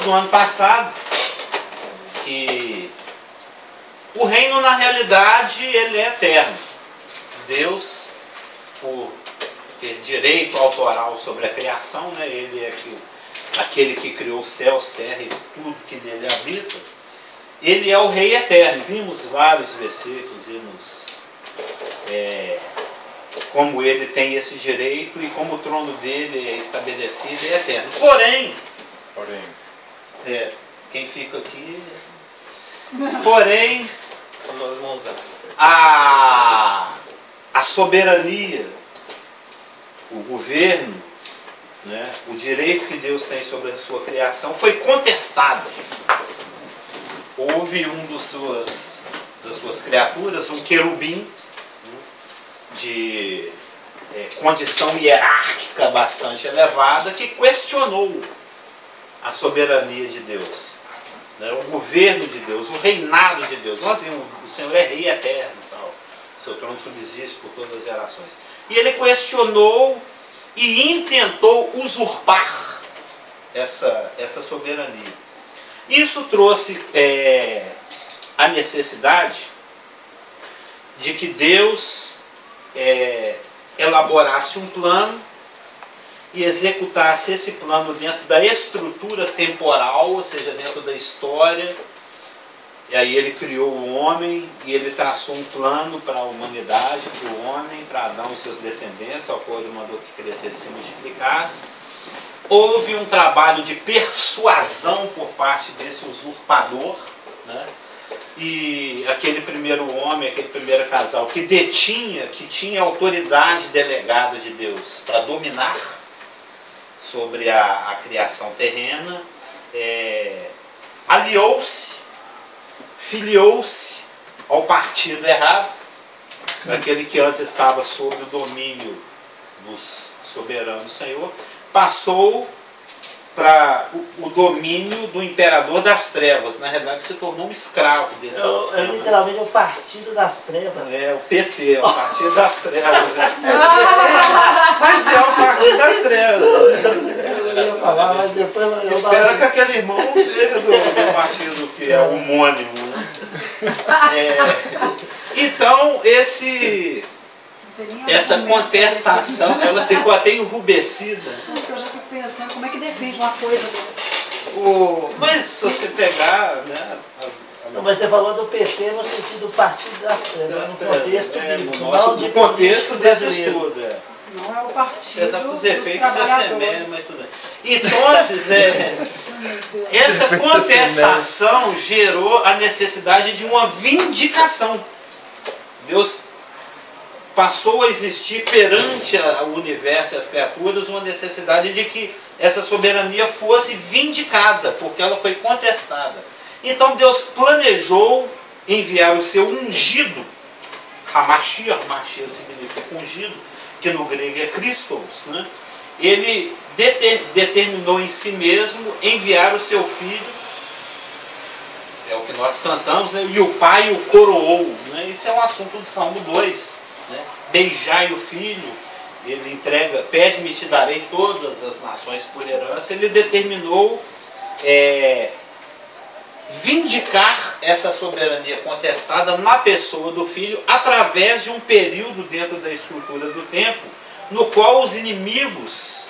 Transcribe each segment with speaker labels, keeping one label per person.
Speaker 1: no ano passado que o reino, na realidade, ele é eterno. Deus, por ter direito autoral sobre a criação, né, ele é aquele que criou os céus, terra e tudo que nele habita. Ele é o Rei eterno. Vimos vários versículos, vimos como ele tem esse direito e como o trono dele é estabelecido e é eterno. Porém, quem fica aqui... Porém, a soberania, o governo, né, o direito que Deus tem sobre a sua criação foi contestado. Houve um das suas criaturas, um querubim, de condição hierárquica bastante elevada, que questionou a soberania de Deus, né, o governo de Deus, o reinado de Deus. Nós vimos, o Senhor é rei eterno, tal, seu trono subsiste por todas as gerações. E ele questionou e intentou usurpar essa soberania. Isso trouxe a necessidade de que Deus elaborasse um plano e executasse esse plano dentro da estrutura temporal, ou seja, dentro da história. E aí ele criou o homem e ele traçou um plano para a humanidade, para o homem, para Adão e seus descendentes, ao qual ele mandou que crescesse e multiplicasse. Houve um trabalho de persuasão por parte desse usurpador, né? E aquele primeiro homem, aquele primeiro casal que tinha autoridade delegada de Deus para dominar sobre a criação terrena, aliou-se, filiou-se ao partido errado, aquele que antes estava sob o domínio dos soberanos Senhor, passou para o domínio do imperador das trevas. Na realidade, se tornou um escravo desse sistema.
Speaker 2: Literalmente, o partido das trevas.
Speaker 1: O PT, o partido das trevas. Né? Mas é o partido das trevas.
Speaker 2: Eu ia falar, mas depois...
Speaker 1: Espero que aquele irmão não seja do partido que é homônimo. Né? Então, essa contestação, ela ficou até enrubescida.
Speaker 3: Porque eu já fico pensando, como é que defende uma coisa dessa?
Speaker 1: Mas se você pegar, né?
Speaker 2: Não, mas você falou do PT no sentido do partido das trevas, no contexto
Speaker 1: no contexto desse estudo.
Speaker 3: Não é o partido
Speaker 1: Exato, os
Speaker 3: dos
Speaker 1: efeitos
Speaker 3: trabalhadores.
Speaker 1: mas tudo. Então, essa contestação gerou a necessidade de uma vindicação. Deus passou a existir perante o universo e as criaturas uma necessidade de que essa soberania fosse vindicada, porque ela foi contestada. Então Deus planejou enviar o seu ungido, Hamashiach, Mashiach significa ungido, que no grego é Christos, né? Ele determinou em si mesmo enviar o seu filho, é o que nós cantamos, né? E o pai o coroou, né? Isso é um assunto do Salmo 2. Né? Beijai o filho, ele entrega, pede-me, te darei todas as nações por herança. Ele determinou vindicar essa soberania contestada na pessoa do filho através de um período dentro da estrutura do tempo, no qual os inimigos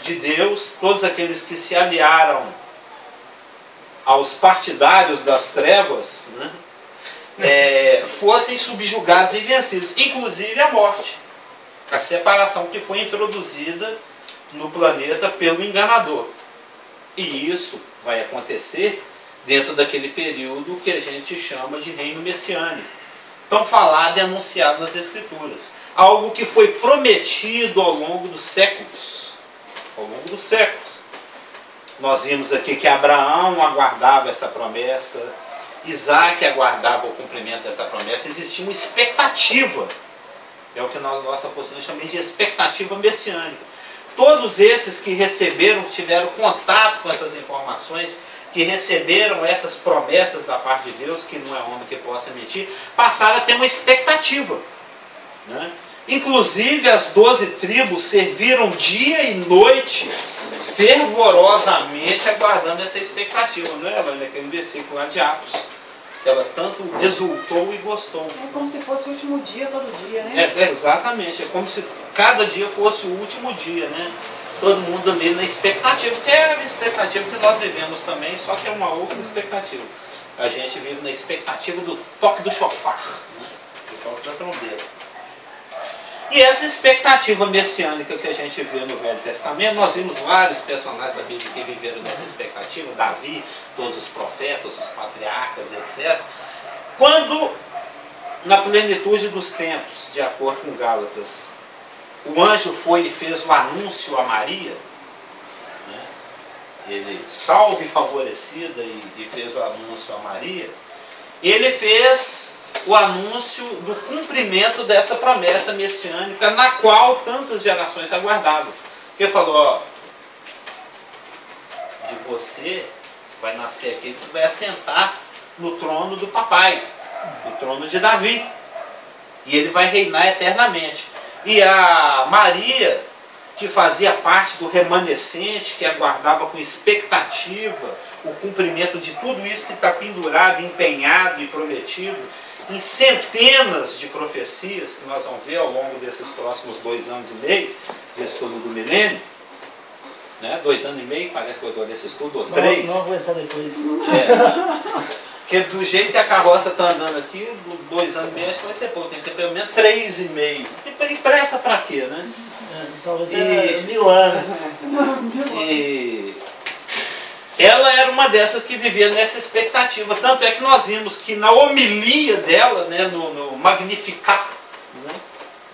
Speaker 1: de Deus, todos aqueles que se aliaram aos partidários das trevas, né? Fossem subjugados e vencidos, inclusive a morte, a separação que foi introduzida no planeta pelo enganador. E isso vai acontecer dentro daquele período que a gente chama de reino messiânico, tão falado e anunciado nas Escrituras, algo que foi prometido ao longo dos séculos. Nós vimos aqui que Abraão aguardava essa promessa, Isaac aguardava o cumprimento dessa promessa. Existia uma expectativa, é o que na nossa apostila chamamos de expectativa messiânica. Todos esses que receberam, que tiveram contato com essas informações, que receberam essas promessas da parte de Deus, que não é homem que possa mentir, passaram a ter uma expectativa, né? Inclusive as 12 tribos serviram dia e noite fervorosamente aguardando essa expectativa, não é? Naquele versículo lá de Atos, que ela tanto exultou e gostou.
Speaker 3: É como se fosse o último dia, todo dia, né?
Speaker 1: Exatamente, é como se cada dia fosse o último dia, né? Todo mundo ali na expectativa, que é a expectativa que nós vivemos também, só que é uma outra expectativa. A gente vive na expectativa do toque do chofar, né? Do toque da trombeta. E essa expectativa messiânica que a gente vê no Velho Testamento, nós vimos vários personagens da Bíblia que viveram nessa expectativa, Davi, todos os profetas, os patriarcas, etc. Quando, na plenitude dos tempos, de acordo com Gálatas, o anjo foi e fez o anúncio a Maria, né? Ele, salve favorecida, e fez o anúncio a Maria, ele fez o anúncio do cumprimento dessa promessa messiânica na qual tantas gerações aguardavam. Porque falou, ó, de você vai nascer aquele que vai assentar no trono do papai, no trono de Davi, e ele vai reinar eternamente. E a Maria, que fazia parte do remanescente, que aguardava com expectativa o cumprimento de tudo isso que está pendurado, empenhado e prometido em centenas de profecias que nós vamos ver ao longo desses próximos 2 anos e meio de estudo do milênio, né? 2 anos e meio, parece que eu dou esse estudo, ou 3.
Speaker 2: Não vou conversar depois.
Speaker 1: Porque do jeito que a carroça está andando aqui, 2 anos e meio acho que vai ser pouco, tem que ser pelo menos 3,5. E pressa para quê, né?
Speaker 2: Talvez 1000 anos.
Speaker 1: E ela era uma dessas que vivia nessa expectativa. Tanto é que nós vimos que na homilia dela, né, no Magnificat,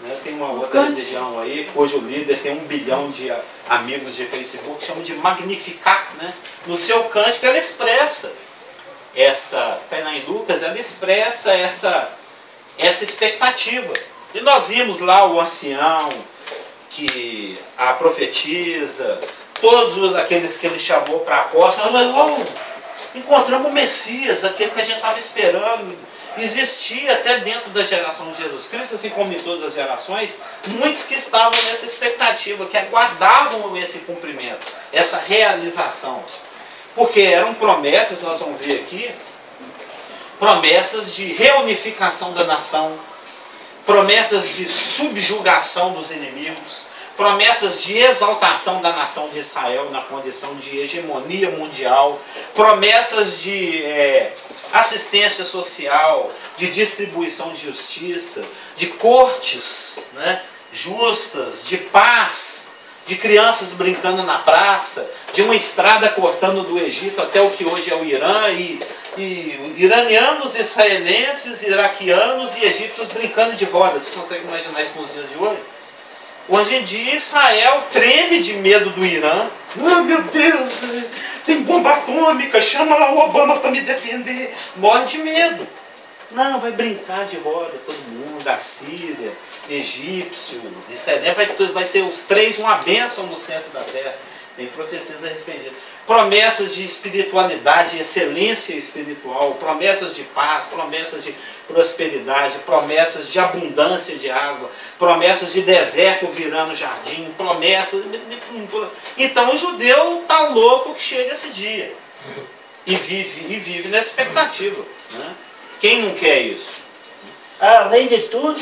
Speaker 1: né, tem uma outra religião aí, cujo líder tem 1 bilhão de amigos de Facebook, chama de Magnificat, né? No seu cântico ela expressa essa, está lá em Lucas, ela expressa essa expectativa. E nós vimos lá o ancião, que a profetisa, todos aqueles que ele chamou para a costa, encontramos o Messias, aquele que a gente estava esperando. Existia até dentro da geração de Jesus Cristo, assim como em todas as gerações, muitos que estavam nessa expectativa, que aguardavam esse cumprimento, essa realização. Porque eram promessas, nós vamos ver aqui, promessas de reunificação da nação, promessas de subjugação dos inimigos, promessas de exaltação da nação de Israel na condição de hegemonia mundial, promessas de assistência social, de distribuição de justiça, de cortes, né, justas, de paz, de crianças brincando na praça, de uma estrada cortando do Egito até o que hoje é o Irã, e iranianos, israelenses, iraquianos e egípcios brincando de roda. Você consegue imaginar isso nos dias de hoje? Hoje em dia Israel treme de medo do Irã. Ah, meu Deus, tem bomba atômica, chama lá o Obama para me defender. Morre de medo. Não, vai brincar de roda todo mundo, da Síria, egípcio, Israel, vai ser os 3 uma bênção no centro da terra. Tem profecias a respeito disso. Promessas de espiritualidade, excelência espiritual, promessas de paz, promessas de prosperidade, promessas de abundância de água, promessas de deserto virando jardim, promessas. Então o judeu está louco que chega esse dia. E vive nessa expectativa, né? Quem não quer isso?
Speaker 2: Além de tudo,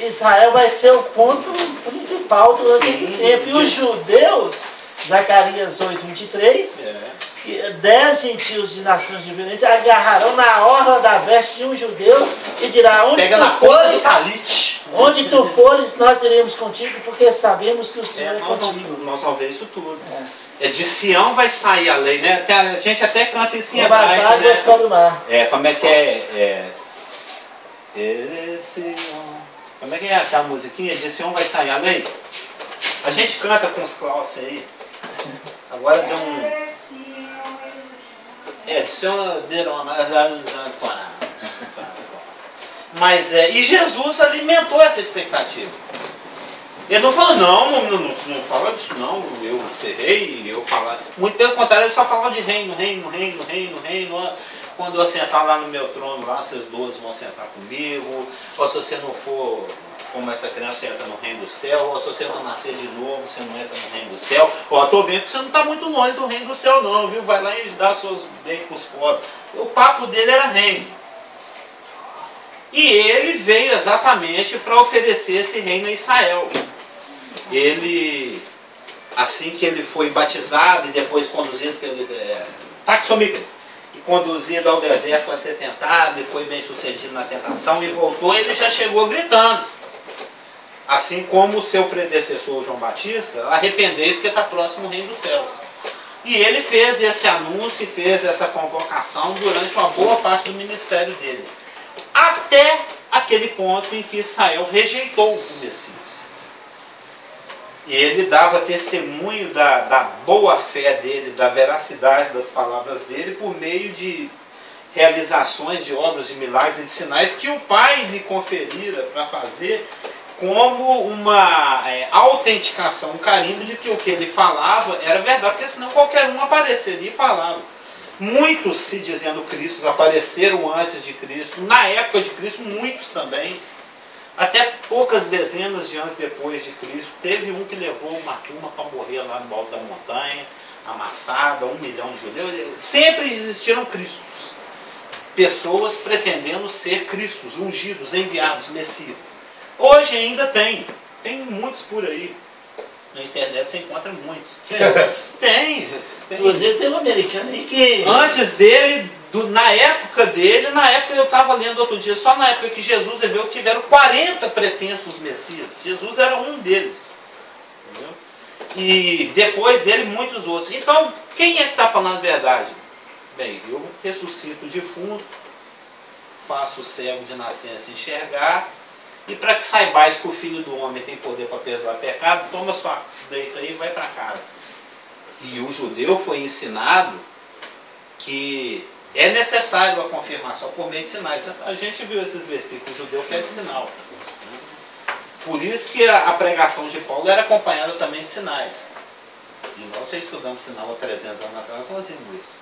Speaker 2: Israel vai ser o ponto principal durante esse tempo. E os judeus, Zacarias 8:23, que 10 gentios de nações diferentes agarrarão na orla da veste de um judeu e dirá: onde tu fores, nós iremos contigo, porque sabemos que o Senhor é contigo.
Speaker 1: Nós vamos ver isso tudo. De Sião vai sair a lei, né? A gente até canta isso em
Speaker 2: hebraico, né?
Speaker 1: Como é que é? Como é que é aquela musiquinha? De Sião vai sair a lei? A gente canta com os Klaus aí. Agora deu um... de Sião deram mas e Jesus alimentou essa expectativa. Ele não falou, não fala disso não, eu ser rei, eu falar. Muito pelo contrário, ele só falava de reino. quando eu sentar lá no meu trono, lá, vocês 12 vão sentar comigo, ou se você não for como essa criança, você entra no reino do céu, ou se você não nascer de novo, você não entra no reino do céu. Ó, tô vendo que você não está muito longe do reino do céu não, viu? Vai lá e dá seus bens para os pobres. O papo dele era reino. E ele veio exatamente para oferecer esse reino a Israel. Ele, assim que ele foi batizado e depois conduzido pelo taxomicre, e conduzido ao deserto para ser tentado, e foi bem sucedido na tentação e voltou, ele já chegou gritando. Assim como o seu predecessor João Batista, arrependei-se que está próximo ao reino dos céus. E ele fez esse anúncio e fez essa convocação durante uma boa parte do ministério dele. Até aquele ponto em que Israel rejeitou o Messias. E ele dava testemunho da boa fé dele, da veracidade das palavras dele, por meio de realizações de obras, de milagres e de sinais que o Pai lhe conferira para fazer, como uma autenticação, um carimbo de que o que ele falava era verdade, porque senão qualquer um apareceria e falava. Muitos, se dizendo Cristos, apareceram antes de Cristo, na época de Cristo, muitos também. Até poucas dezenas de anos depois de Cristo, teve um que levou uma turma para morrer lá no alto da montanha, amassada, 1 milhão de judeus. Sempre existiram Cristos. Pessoas pretendendo ser Cristos, ungidos, enviados, Messias. Hoje ainda tem muitos por aí. Na internet você encontra muitos. Tem.
Speaker 2: Inclusive tem um americano aí que...
Speaker 1: Antes dele, na época eu estava lendo outro dia, só na época que Jesus viveu, tiveram 40 pretensos Messias. Jesus era um deles. Entendeu? E depois dele, muitos outros. Então, quem é que está falando a verdade? Bem, eu ressuscito o defunto, faço o cego de nascença enxergar, e para que saibais que o Filho do Homem tem poder para perdoar pecado, toma sua deita aí e vai para casa. E o judeu foi ensinado que é necessário a confirmação por meio de sinais. A gente viu esses versículos, o judeu pede sinal. Por isso que a pregação de Paulo era acompanhada também de sinais. E nós já estudamos sinal há 300 anos atrás, nós vimos isso.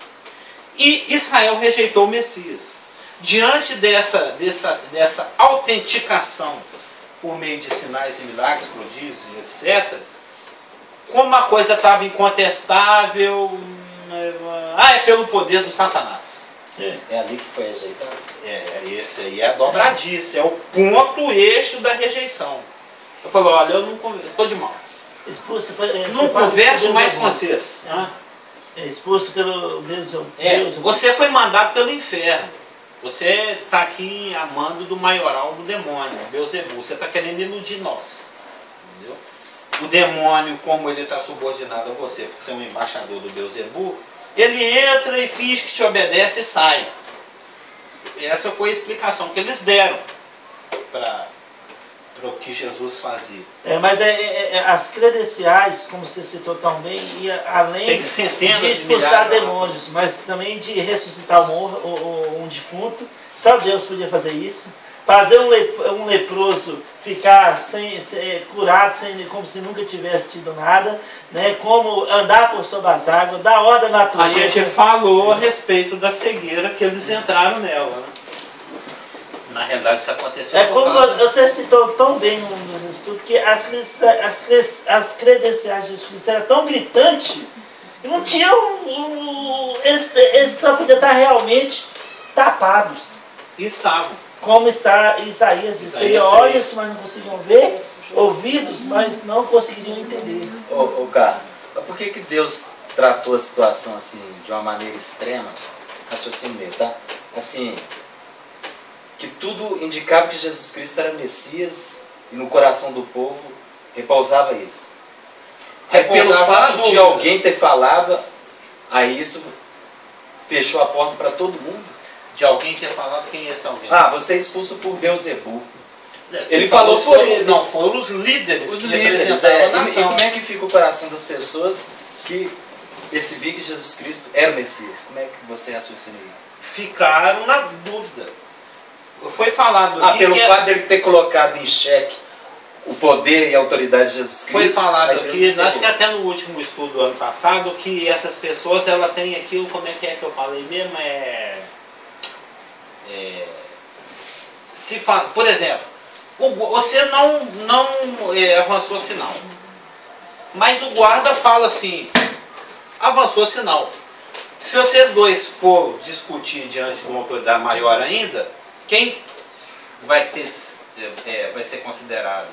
Speaker 1: E Israel rejeitou o Messias. Diante dessa autenticação por meio de sinais e milagres, prodígios e etc., como a coisa estava incontestável, é pelo poder do Satanás.
Speaker 4: É ali que foi rejeitado.
Speaker 1: Esse aí é a dobradiça, é o ponto eixo da rejeição. Eu falo, olha, eu não estou de mal.
Speaker 2: Expulso,
Speaker 1: não converso mais com vocês.
Speaker 2: Expulso pelo mesmo.
Speaker 1: Você foi mandado pelo inferno. Você está aqui amando do maioral do demônio, Beelzebul. Você está querendo iludir nós. Entendeu? O demônio, como ele está subordinado a você, porque você é um embaixador do Beelzebul, ele entra e finge que te obedece e sai. Essa foi a explicação que eles deram para o que Jesus fazia.
Speaker 2: Mas as credenciais, como você citou tão bem, ia além de expulsar demônios, mas também de ressuscitar um defunto. Só Deus podia fazer isso. Fazer um leproso ficar curado, como se nunca tivesse tido nada, né? Como andar por sobre as águas, dar ordem à natureza.
Speaker 1: A gente falou a respeito da cegueira que eles entraram nela, né? Na realidade isso aconteceu.
Speaker 2: Como você citou tão bem nos estudos, que as credenciais de Jesus Cristo eram tão gritantes que não tinham. Eles só podiam estar realmente tapados.
Speaker 1: Estavam.
Speaker 2: Como está Isaías diz, teriam olhos, mas não conseguiam ver, ouvidos, mas não conseguiriam entender.
Speaker 4: Carlos, por que Deus tratou a situação assim, de uma maneira extrema? Raciocínio meu, tá? Assim, que tudo indicava que Jesus Cristo era Messias e no coração do povo repousava isso. Pelo fato de alguém ter falado, aí isso fechou a porta para todo mundo.
Speaker 1: De alguém ter falado, quem é esse alguém?
Speaker 4: Você é expulso por Beelzebul.
Speaker 1: Ele falou por ele. Não, foram os líderes.
Speaker 4: Os líderes, E como é que fica o coração das pessoas que percebiam que Jesus Cristo era o Messias? Como é que você raciocina aí?
Speaker 1: Ficaram na dúvida. Foi falado aqui
Speaker 4: pelo fato dele ter colocado em xeque o poder e a autoridade de Jesus Cristo.
Speaker 1: Foi falado aqui, acho que até no último estudo do ano passado, que essas pessoas, ela tem aquilo, como é que eu falei mesmo? por exemplo, você não avançou sinal, mas o guarda fala assim, avançou sinal. Se vocês dois for discutir diante de uma autoridade maior ainda, quem vai ser considerado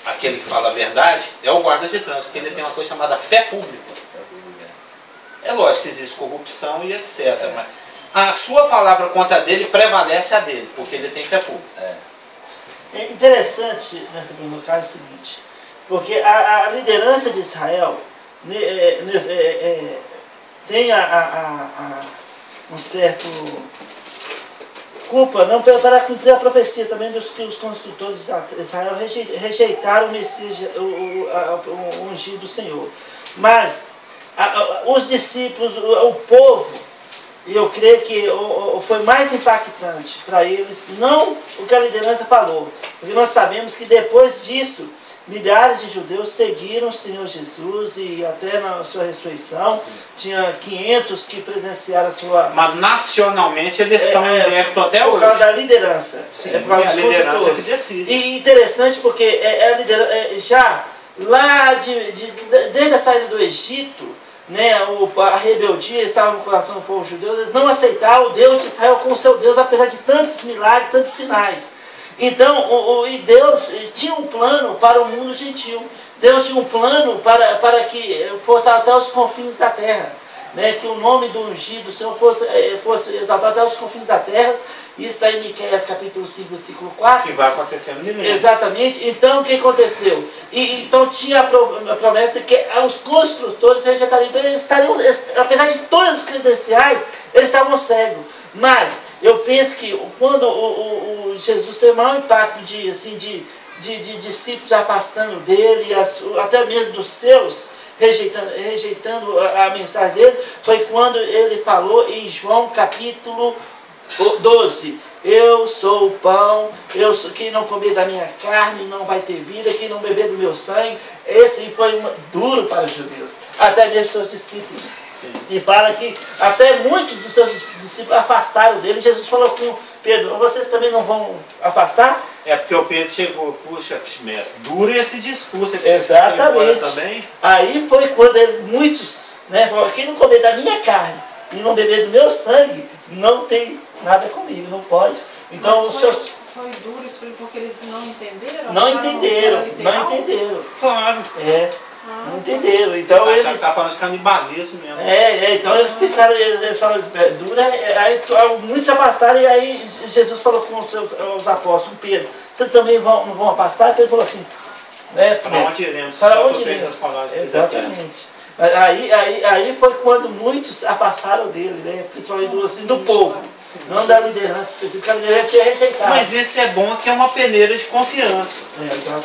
Speaker 1: aquele que fala a verdade é o guarda de trânsito, porque ele tem uma coisa chamada fé pública. É lógico que existe corrupção e etc. Mas a sua palavra contra dele prevalece a dele, porque ele tem fé pública.
Speaker 2: É interessante nessa primeira caso o seguinte, porque a liderança de Israel tem um certo culpa não para cumprir a profecia também dos que os construtores de Israel rejeitaram o Messias, o ungido do Senhor. Mas os discípulos, o povo, e eu creio que foi mais impactante para eles, não o que a liderança falou, porque nós sabemos que depois disso, milhares de judeus seguiram o Senhor Jesus e até na sua ressurreição, tinha 500 que presenciaram a sua...
Speaker 1: Mas nacionalmente eles estão em débito até hoje.
Speaker 2: Por causa da liderança.
Speaker 1: Sim,
Speaker 2: por causa dos
Speaker 1: liderança que
Speaker 2: construtores.
Speaker 1: decide.
Speaker 2: E interessante porque a liderança, já lá desde a saída do Egito, né, a rebeldia estava no coração do povo judeu, eles não aceitaram o Deus de Israel como seu Deus, apesar de tantos milagres, tantos sinais. Então, e Deus tinha um plano para o mundo gentil. Deus tinha um plano para que fosse até os confins da terra. Né, que o nome do ungido do Senhor fosse exaltado até os confins da terra. Isso está em Miqueias capítulo 5, versículo 4.
Speaker 1: Que vai acontecer no milênio.
Speaker 2: Exatamente. Então, o que aconteceu? Então, tinha a promessa de que os construtores rejeitariam. Então, eles estariam, apesar de todas as credenciais, eles estavam cegos. Mas, eu penso que quando o Jesus teve o maior impacto de discípulos afastando dele, até mesmo dos seus, rejeitando a mensagem dele, foi quando ele falou em João capítulo 12, eu sou o pão, quem não comer da minha carne não vai ter vida, quem não beber do meu sangue. Esse foi duro para os judeus, até mesmo seus discípulos. E fala que até muitos dos seus discípulos afastaram dele. Jesus falou com Pedro, vocês também não vão afastar?
Speaker 1: É porque o Pedro chegou, puxa, mestre, duro esse discurso.
Speaker 2: Exatamente.
Speaker 1: Também.
Speaker 2: Aí foi quando muitos, né, falaram, quem não comer da minha carne e não beber do meu sangue, não tem nada comigo, não pode. Então,
Speaker 3: foi duro isso porque eles não entenderam?
Speaker 2: Não entenderam.
Speaker 1: Claro.
Speaker 2: Não entenderam. Então eles
Speaker 1: está falando de canibalismo mesmo.
Speaker 2: Então eles pensaram, eles falaram, dura, aí muitos afastaram, e aí Jesus falou com os apóstolos, Pedro, vocês também não vão afastar? E Pedro falou assim, né,
Speaker 1: para onde iremos?
Speaker 2: Para onde iremos?
Speaker 1: Exatamente.
Speaker 2: Aí foi quando muitos afastaram dele, né, principalmente do povo, não da liderança específica, a liderança tinha rejeitado.
Speaker 1: Mas isso é bom, que é uma peneira de confiança.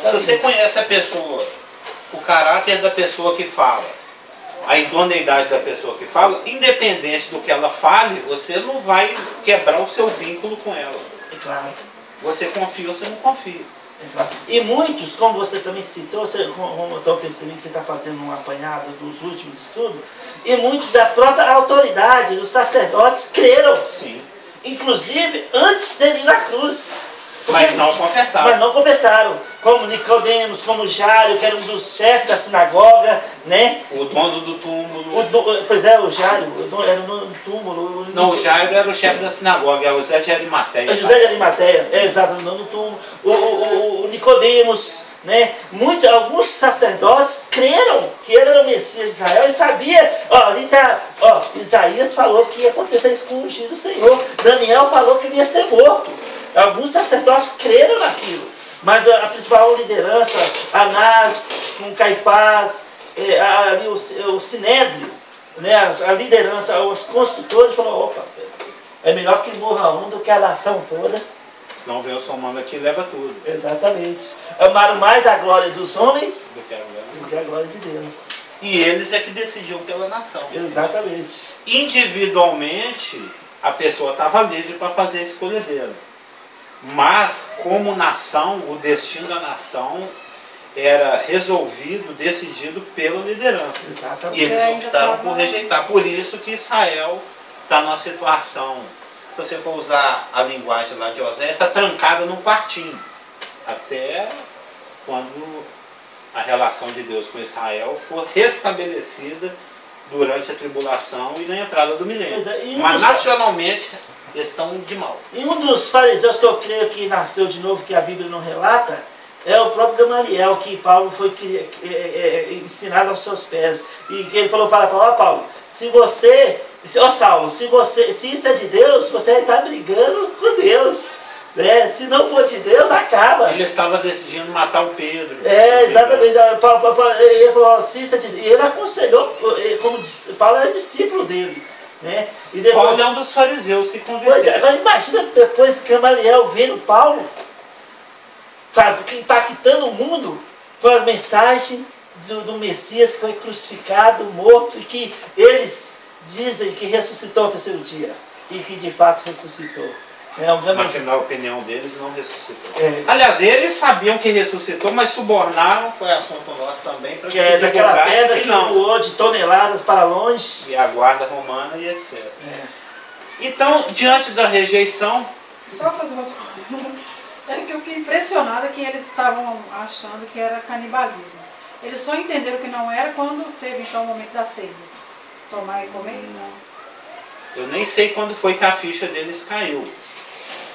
Speaker 1: Se você conhece a pessoa, o caráter da pessoa que fala, a idoneidade da pessoa que fala, independente do que ela fale, você não vai quebrar o seu vínculo com ela.
Speaker 2: Claro.
Speaker 1: Você confia ou você não confia.
Speaker 2: Claro. E muitos, como você também citou, como eu estou percebendo que você está fazendo um apanhado dos últimos estudos, e muitos da própria autoridade, dos sacerdotes, creram.
Speaker 1: Sim.
Speaker 2: Inclusive antes dele ir na cruz.
Speaker 1: Mas não confessaram.
Speaker 2: Mas não confessaram. Como Nicodemos, como Jairo, que era um dos chefes da sinagoga, né?
Speaker 1: O dono do túmulo.
Speaker 2: Pois é, o Jairo, era o dono do túmulo.
Speaker 1: Não, o Jairo era o chefe da sinagoga, é o José de Arimateia.
Speaker 2: José de Arimateia, exato, o dono do túmulo. O Nicodemos, né? Alguns sacerdotes creram que ele era o Messias de Israel e sabia, ali está, Isaías falou que ia acontecer isso com o ungido do Senhor. Daniel falou que ele ia ser morto. Alguns sacerdotes creram naquilo, mas a principal liderança, Anás, com Caifás, ali o Sinédrio, né, a liderança, os construtores, falaram, opa, é melhor que morra um do que a nação toda.
Speaker 1: Senão vem o somando aqui e leva tudo.
Speaker 2: Exatamente. Amaram mais a glória dos homens
Speaker 1: do
Speaker 2: que a glória de Deus.
Speaker 1: E eles é que decidiam pela nação.
Speaker 2: Exatamente.
Speaker 1: Individualmente, a pessoa estava livre para fazer a escolha dela. Mas, como nação, o destino da nação era resolvido, decidido pela liderança.
Speaker 2: Exatamente.
Speaker 1: E eles optaram por rejeitar. Por isso que Israel está numa situação você for usar a linguagem lá de Oséias, está trancada num quartinho. Até quando a relação de Deus com Israel for restabelecida durante a tribulação e na entrada do milênio. Mas nacionalmente eles estão de mal.
Speaker 2: E um dos fariseus que eu creio que nasceu de novo, que a Bíblia não relata, é o próprio Gamaliel, que Paulo foi ensinado aos seus pés. E que ele falou para Paulo: ó Paulo, Saulo, se isso é de Deus, você vai estar brigando com Deus. Né? Se não for de Deus, acaba.
Speaker 1: Ele estava decidindo matar o Pedro.
Speaker 2: Exatamente. Ele falou: se isso é de Deus. E ele aconselhou, como Paulo era discípulo dele. Né? E depois,
Speaker 1: Paulo é um dos fariseus que converteu.
Speaker 2: Pois é, agora imagina depois Gamaliel vendo Paulo impactando o mundo com a mensagem do Messias que foi crucificado, morto, e que eles dizem que ressuscitou ao terceiro dia. E que de fato ressuscitou.
Speaker 1: Mas na opinião deles não ressuscitou. Aliás, eles sabiam que ressuscitou, mas subornaram, foi assunto nosso também, para que se
Speaker 2: daquela pedra que voou de toneladas para longe.
Speaker 1: E a guarda romana e etc. Então, diante da rejeição...
Speaker 3: Só fazer uma coisa. É que eu fiquei impressionada que eles estavam achando que era canibalismo. Eles só entenderam que não era quando teve então o momento da ceia. Tomar e comer? Não.
Speaker 1: Eu nem sei quando foi que a ficha deles caiu.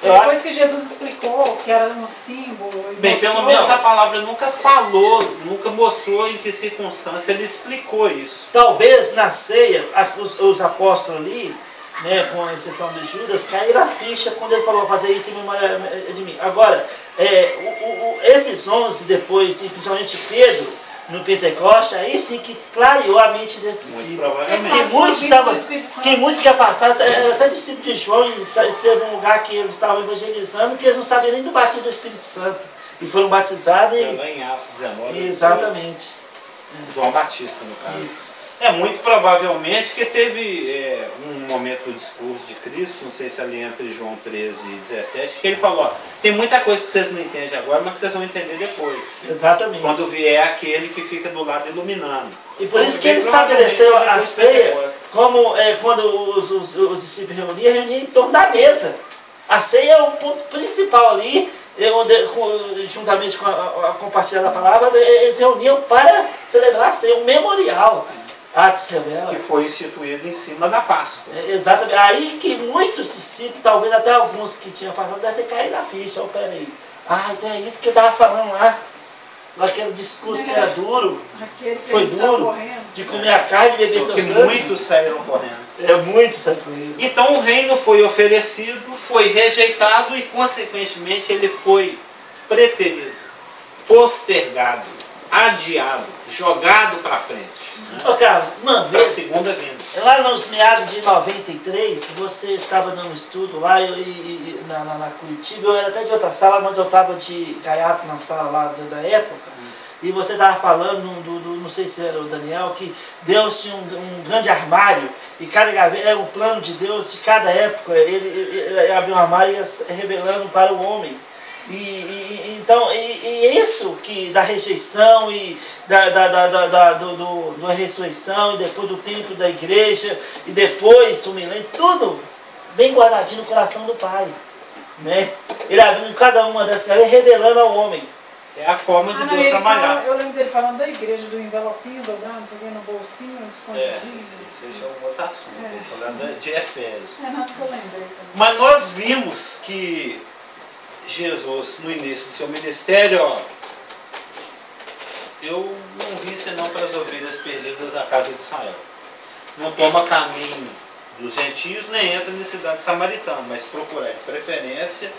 Speaker 3: Depois que Jesus explicou que era um símbolo...
Speaker 1: Bem, pelo menos a palavra nunca falou, nunca mostrou em que circunstância ele explicou isso.
Speaker 2: Talvez na ceia, os apóstolos ali, né, com exceção de Judas, caíram a ficha quando ele falou: fazer isso em memória de mim. Agora, esses 11 depois, principalmente Pedro, no Pentecoste, aí sim que clareou a mente desses discípulos. Que muitos que passaram, até discípulos de João, teve um lugar que eles estavam evangelizando, que eles não sabiam nem do batismo do Espírito Santo. E foram batizados.
Speaker 1: Em Atos 19.
Speaker 2: Exatamente.
Speaker 1: João Batista, no caso.
Speaker 2: Isso.
Speaker 1: Muito provavelmente que teve um momento do discurso de Cristo, não sei se ali entre João 13 e 17, que ele falou: ó, tem muita coisa que vocês não entendem agora, mas que vocês vão entender depois.
Speaker 2: Exatamente.
Speaker 1: Quando vier aquele que fica do lado iluminando.
Speaker 2: E por isso que ele estabeleceu a ceia como quando os discípulos reuniam em torno da mesa. A ceia é o ponto principal ali, juntamente com a compartilhar da palavra, eles reuniam para celebrar a ceia, um memorial. Atos revela.
Speaker 1: Que foi instituído em cima da Páscoa.
Speaker 2: Exatamente. Aí que muitos discípulos, talvez até alguns que tinham passado, devem ter caído na ficha. Peraí. Então é isso que eu estava falando lá. Naquele discurso que era duro. Foi duro. De comer a carne e beber seu sangue.
Speaker 1: Muitos saíram correndo.
Speaker 2: Muitos saíram correndo.
Speaker 1: Então o reino foi oferecido, foi rejeitado e consequentemente ele foi preterido, postergado, adiado, jogado para frente.
Speaker 2: Carlos, uma vez,
Speaker 1: a segunda vinda.
Speaker 2: Lá nos meados de 93, você estava dando um estudo lá na Curitiba, eu era até de outra sala, mas eu estava de gaiato na sala lá da época, e você estava falando, não sei se era o Daniel, que Deus tinha um grande armário, e cada gaveta era um plano de Deus, de cada época, ele abriu um armário e ia revelando para o homem. Então, isso que da rejeição e da ressurreição, e depois do templo da igreja, e depois o milênio, tudo bem guardadinho no coração do Pai. Né? Ele abrindo cada uma dessas, revelando ao homem.
Speaker 1: É a forma de Deus trabalhar.
Speaker 3: Eu lembro dele falando da igreja, do envelopinho dobrado, não sei o que, no bolsinho, escondidinho.
Speaker 1: Isso já é um outro assunto. Isso é de Efésios.
Speaker 3: Não, que eu lembrei.
Speaker 1: Mas nós vimos que Jesus, no início do seu ministério, eu não vim senão para as ovelhas perdidas da casa de Israel. Não toma caminho dos gentios, nem entra na cidade samaritana, mas procurar de preferência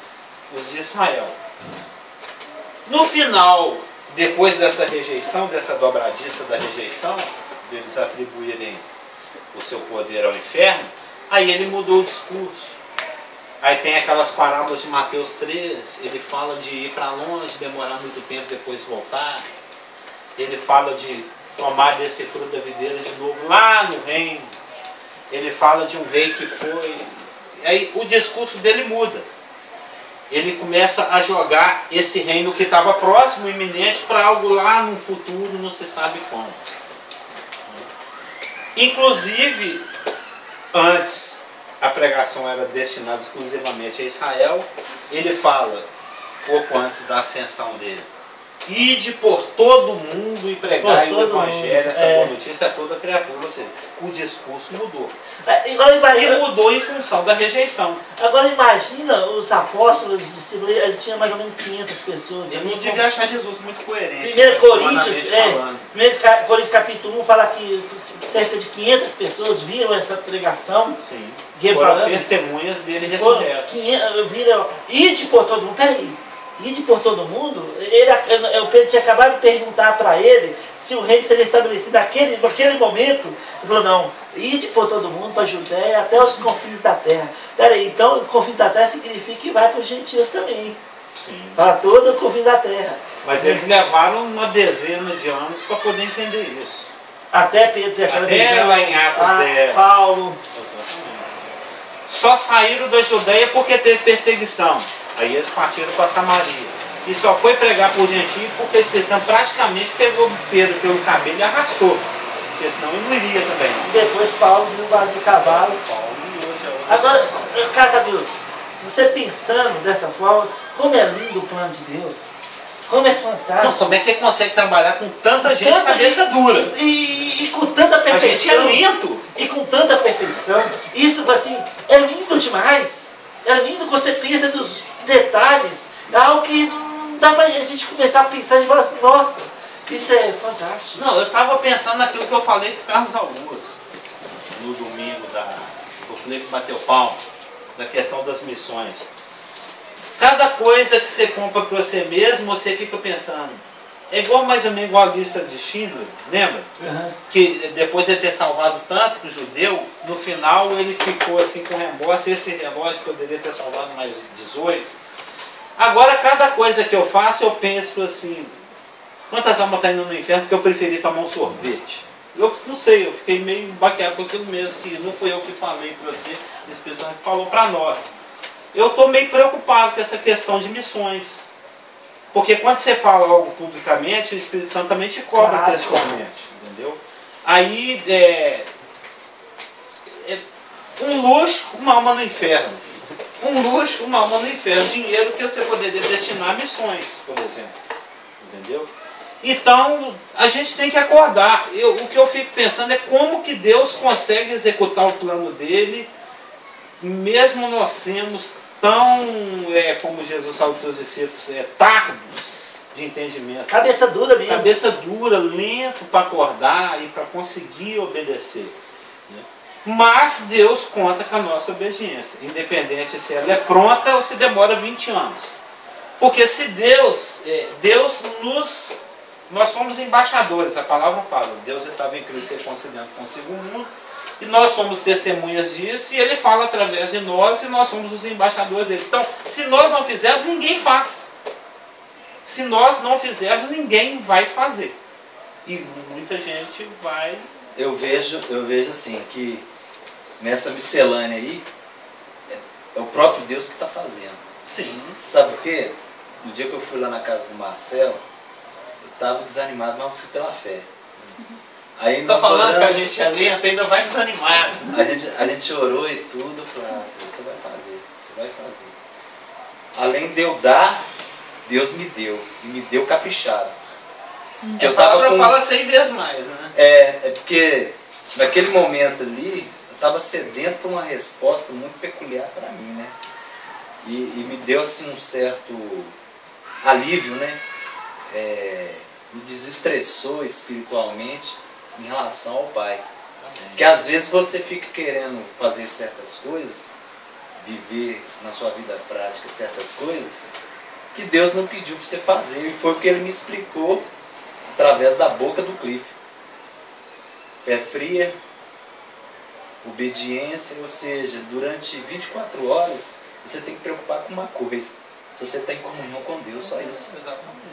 Speaker 1: os de Israel. No final, depois dessa rejeição, dessa dobradiça da rejeição, deles atribuírem o seu poder ao inferno, aí ele mudou o discurso. Aí tem aquelas parábolas de Mateus 3, ele fala de ir para longe, demorar muito tempo, depois voltar. Ele fala de tomar desse fruto da videira de novo lá no reino. Ele fala de um rei que foi... Aí o discurso dele muda. Ele começa a jogar esse reino que estava próximo, iminente, para algo lá no futuro, não se sabe quando. Inclusive, antes... a pregação era destinada exclusivamente a Israel, ele fala, pouco antes da ascensão dele, ide por todo mundo e pregai o evangelho, essa boa notícia a toda criatura. Ou seja, o discurso mudou. E mudou em função da rejeição.
Speaker 2: Agora imagina os apóstolos, os discípulos, ele tinha mais ou menos 500 pessoas.
Speaker 1: Ele não devia achar Jesus muito coerente.
Speaker 2: 1 Coríntios capítulo 1 fala que cerca de 500 pessoas viram essa pregação.
Speaker 1: Sim. Foram testemunhas dele ressurreto.
Speaker 2: Viram, ide por todo mundo. Peraí. Ide por todo mundo, o Pedro tinha acabado de perguntar para ele se o reino seria estabelecido naquele momento. Ele falou, não, ide por todo mundo, para a Judéia, até os confins da terra. Peraí, então, confins da terra significa que vai para os gentios também.
Speaker 1: Sim.
Speaker 2: Para todo o confins da terra.
Speaker 1: Mas eles levaram uma dezena de anos para poder entender isso.
Speaker 2: Até Pedro ter aquela visão.
Speaker 1: Lá em Atos 10.
Speaker 2: Paulo.
Speaker 1: Só saíram da Judéia porque teve perseguição. Aí eles partiram para Samaria. E só foi pregar por gentio porque a expressão praticamente pegou Pedro pelo cabelo e arrastou. Porque senão ele não iria também.
Speaker 2: E depois Paulo viu o barulho do cavalo. Agora, Catavildo, você pensando dessa forma, como é lindo o plano de Deus. Como é fantástico.
Speaker 1: Não, como é que ele consegue trabalhar com tanta gente de cabeça dura?
Speaker 2: E com tanta perfeição.
Speaker 1: A gente é lento.
Speaker 2: E com tanta perfeição. Isso, assim, é lindo demais. É lindo que você pensa nos detalhes. É algo que não dá pra gente começar a pensar e falar assim, nossa, isso é fantástico.
Speaker 1: Não, eu estava pensando naquilo que eu falei para Carlos Augusto no domingo do Felipe bateu palma, da questão das missões. Cada coisa que você compra para você mesmo, você fica pensando. É igual mais ou menos igual a lista de Schindler, lembra?
Speaker 2: Uhum.
Speaker 1: Que depois de ter salvado tanto judeu, no final ele ficou assim com remorso. Esse relógio poderia ter salvado mais 18. Agora, cada coisa que eu faço, eu penso assim: quantas almas estão indo no inferno porque eu preferi tomar um sorvete? Eu não sei, eu fiquei meio baqueado com aquilo mesmo, que não foi eu que falei para você, esse pessoal que falou para nós. Eu estou meio preocupado com essa questão de missões. Porque quando você fala algo publicamente, o Espírito Santo também te cobra pessoalmente, entendeu? Aí, um luxo, uma alma no inferno. Um luxo, uma alma no inferno. Dinheiro que você poderia destinar a missões, por exemplo. Entendeu? Então, a gente tem que acordar. O que eu fico pensando é como que Deus consegue executar o plano dele, mesmo nós sermos tão, como Jesus falou para os seus discípulos, tardos de entendimento.
Speaker 2: Cabeça dura mesmo.
Speaker 1: Cabeça dura, lento para acordar e para conseguir obedecer. Né? Mas Deus conta com a nossa obediência, independente se ela é pronta ou se demora 20 anos. Porque se nós somos embaixadores, a palavra fala, Deus estava em Cristo reconciliando consigo o mundo, e nós somos testemunhas disso, e ele fala através de nós, e nós somos os embaixadores dele. Então, se nós não fizermos, ninguém faz. Se nós não fizermos, ninguém vai fazer. E muita gente vai...
Speaker 4: Eu vejo assim, que nessa miscelânea aí, é o próprio Deus que está fazendo.
Speaker 1: Sim.
Speaker 4: Sabe por quê? No dia que eu fui lá na casa do Marcelo, eu estava desanimado, mas eu fui pela fé. Aí
Speaker 1: estou falando que a gente ali ainda vai desanimar.
Speaker 4: A gente orou e tudo, eu falei, você vai fazer, você vai fazer. Além de eu dar, Deus me deu, e me deu caprichado.
Speaker 1: A palavra fala 100 vezes mais, né?
Speaker 4: É porque naquele momento ali, eu estava sedento por uma resposta muito peculiar para mim, né? E me deu assim um certo alívio, né? Me desestressou espiritualmente em relação ao Pai. Porque às vezes você fica querendo fazer certas coisas, viver na sua vida prática certas coisas, que Deus não pediu para você fazer. E foi o que Ele me explicou através da boca do Cliff. Fé fria, obediência, ou seja, durante 24 horas você tem que preocupar com uma coisa: se você está em comunhão com Deus, só isso.
Speaker 1: Exatamente.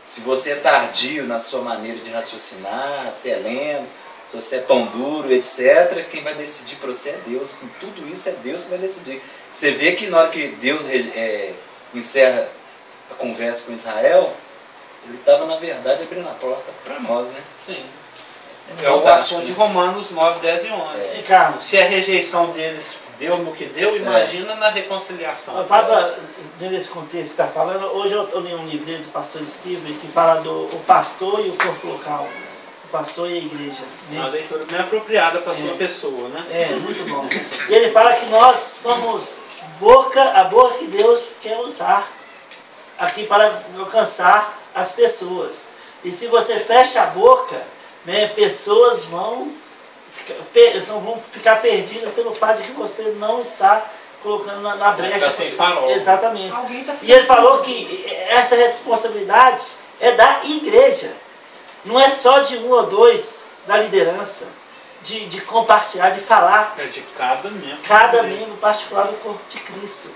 Speaker 4: Se você é tardio na sua maneira de raciocinar, se é lento, se você é pão duro, etc., quem vai decidir para você é Deus. Em tudo isso é Deus que vai decidir. Você vê que na hora que Deus encerra a conversa com Israel, Ele estava, na verdade, abrindo a porta para nós, né?
Speaker 1: Sim. É o assunto de Romanos 9, 10 e 11.
Speaker 2: Carlos.
Speaker 1: Se a rejeição deles deu no que deu, imagina na reconciliação.
Speaker 2: Eu estava, dentro desse contexto que está falando, hoje eu li um livro do pastor Steve que fala do o pastor e o corpo local. O pastor e a igreja. Né?
Speaker 1: Uma leitura bem apropriada para a sua pessoa, né?
Speaker 2: É, muito bom. E ele fala que nós somos a boca que Deus quer usar aqui para alcançar as pessoas. E se você fecha a boca, né, pessoas vão ficar perdidas pelo fato de que você não está colocando na brecha.
Speaker 1: Sem farol.
Speaker 2: Exatamente. E ele falou que essa responsabilidade é da igreja. Não é só de um ou dois da liderança, de compartilhar, de falar.
Speaker 1: É de cada membro.
Speaker 2: Cada membro particular do corpo de Cristo.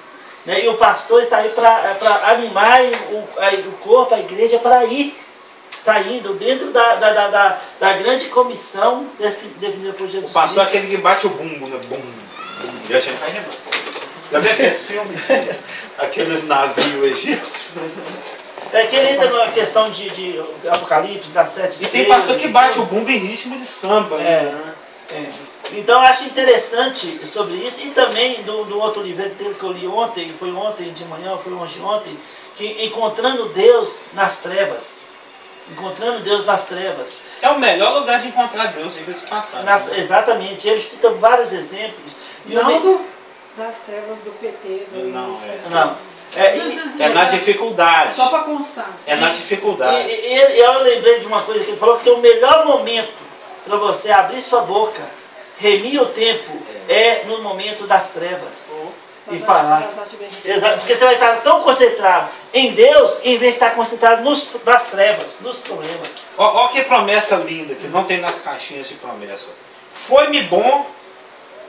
Speaker 2: Né? E o pastor está aí para animar o corpo, a igreja, para ir. Está indo dentro da grande comissão definida por Jesus.
Speaker 1: O pastor é aquele que bate o bumbo, né? Bum, bum, e a gente vai remando. Já viu aqueles filmes? Aqueles navios egípcios?
Speaker 2: É que ele entra numa questão de Apocalipse, das 7 estrelas.
Speaker 1: E tem pastor que bate o bumbo em ritmo de samba. Né?
Speaker 2: Então eu acho interessante sobre isso. E também do outro livro dele que eu li ontem, foi ontem de manhã, foi hoje ontem, que Encontrando Deus nas Trevas. Encontrando Deus nas Trevas.
Speaker 1: É o melhor lugar de encontrar Deus, diga-se de passagem.
Speaker 2: Exatamente. Ele cita vários exemplos. E
Speaker 3: das trevas do PT, do início.
Speaker 2: Não.
Speaker 1: É na dificuldade.
Speaker 3: Só para constar.
Speaker 1: É na dificuldade.
Speaker 2: E eu lembrei de uma coisa que ele falou, que o melhor momento para você abrir sua boca, remir o tempo, é no momento das trevas. E falar. Porque você vai estar tão concentrado em Deus, em vez de estar concentrado nas trevas, nos problemas.
Speaker 1: Olha que promessa linda, que não tem nas caixinhas de promessa. Foi-me bom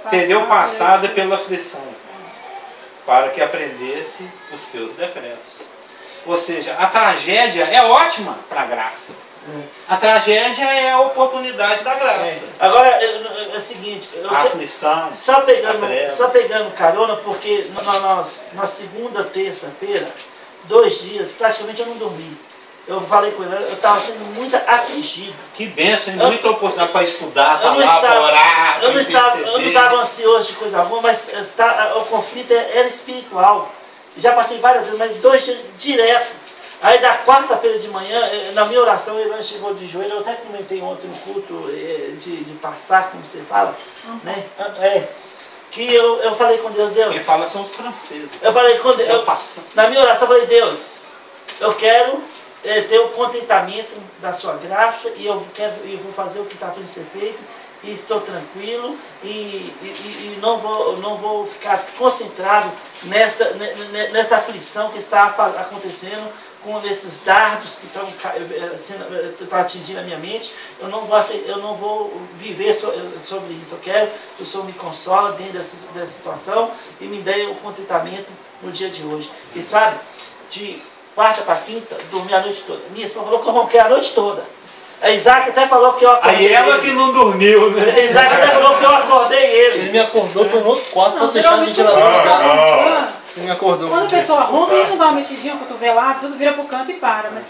Speaker 1: ter eu passado pela aflição, para que aprendesse os teus decretos. Ou seja, a tragédia é ótima para a graça. A tragédia é a oportunidade da graça.
Speaker 2: Agora, é o seguinte...
Speaker 1: A aflição,
Speaker 2: só pegando carona, porque na segunda, terça-feira, 2 dias, praticamente eu não dormi. Eu falei com ele, eu estava sendo muito afligido.
Speaker 1: Que bênção, muita oportunidade para estudar, para orar,
Speaker 2: eu não estava ansioso de coisa alguma, mas o conflito era espiritual. Já passei várias vezes, mas 2 dias direto. Aí da quarta-feira de manhã, na minha oração, ele chegou de joelho, eu até comentei ontem no culto de passar, como você fala, né? Que eu falei com Deus,
Speaker 1: Quem fala são os franceses.
Speaker 2: Eu falei com Deus, na minha oração eu falei, Deus, eu quero ter o contentamento da sua graça e eu vou fazer o que está para ser feito e estou tranquilo e não vou ficar concentrado nessa aflição que está acontecendo com esses dardos que estão atingindo a minha mente. Eu não vou viver sobre isso. Eu quero que o Senhor me consola dentro dessa situação e me dê o contentamento no dia de hoje. E sabe, de quarta para quinta, dormi a noite toda. Minha esposa falou que eu ronquei a noite toda. A Isaac até falou que eu acordei.
Speaker 1: Aí ela que não dormiu, né?
Speaker 2: A Isaac até falou que eu acordei ele.
Speaker 5: Ele me acordou por um outro quarto
Speaker 3: Não,
Speaker 5: para deixar o ventilador. Ele me acordou.
Speaker 3: Quando a pessoa ronca, ele não dá uma mexidinha, cotovelada, tudo vira pro canto e para. Mas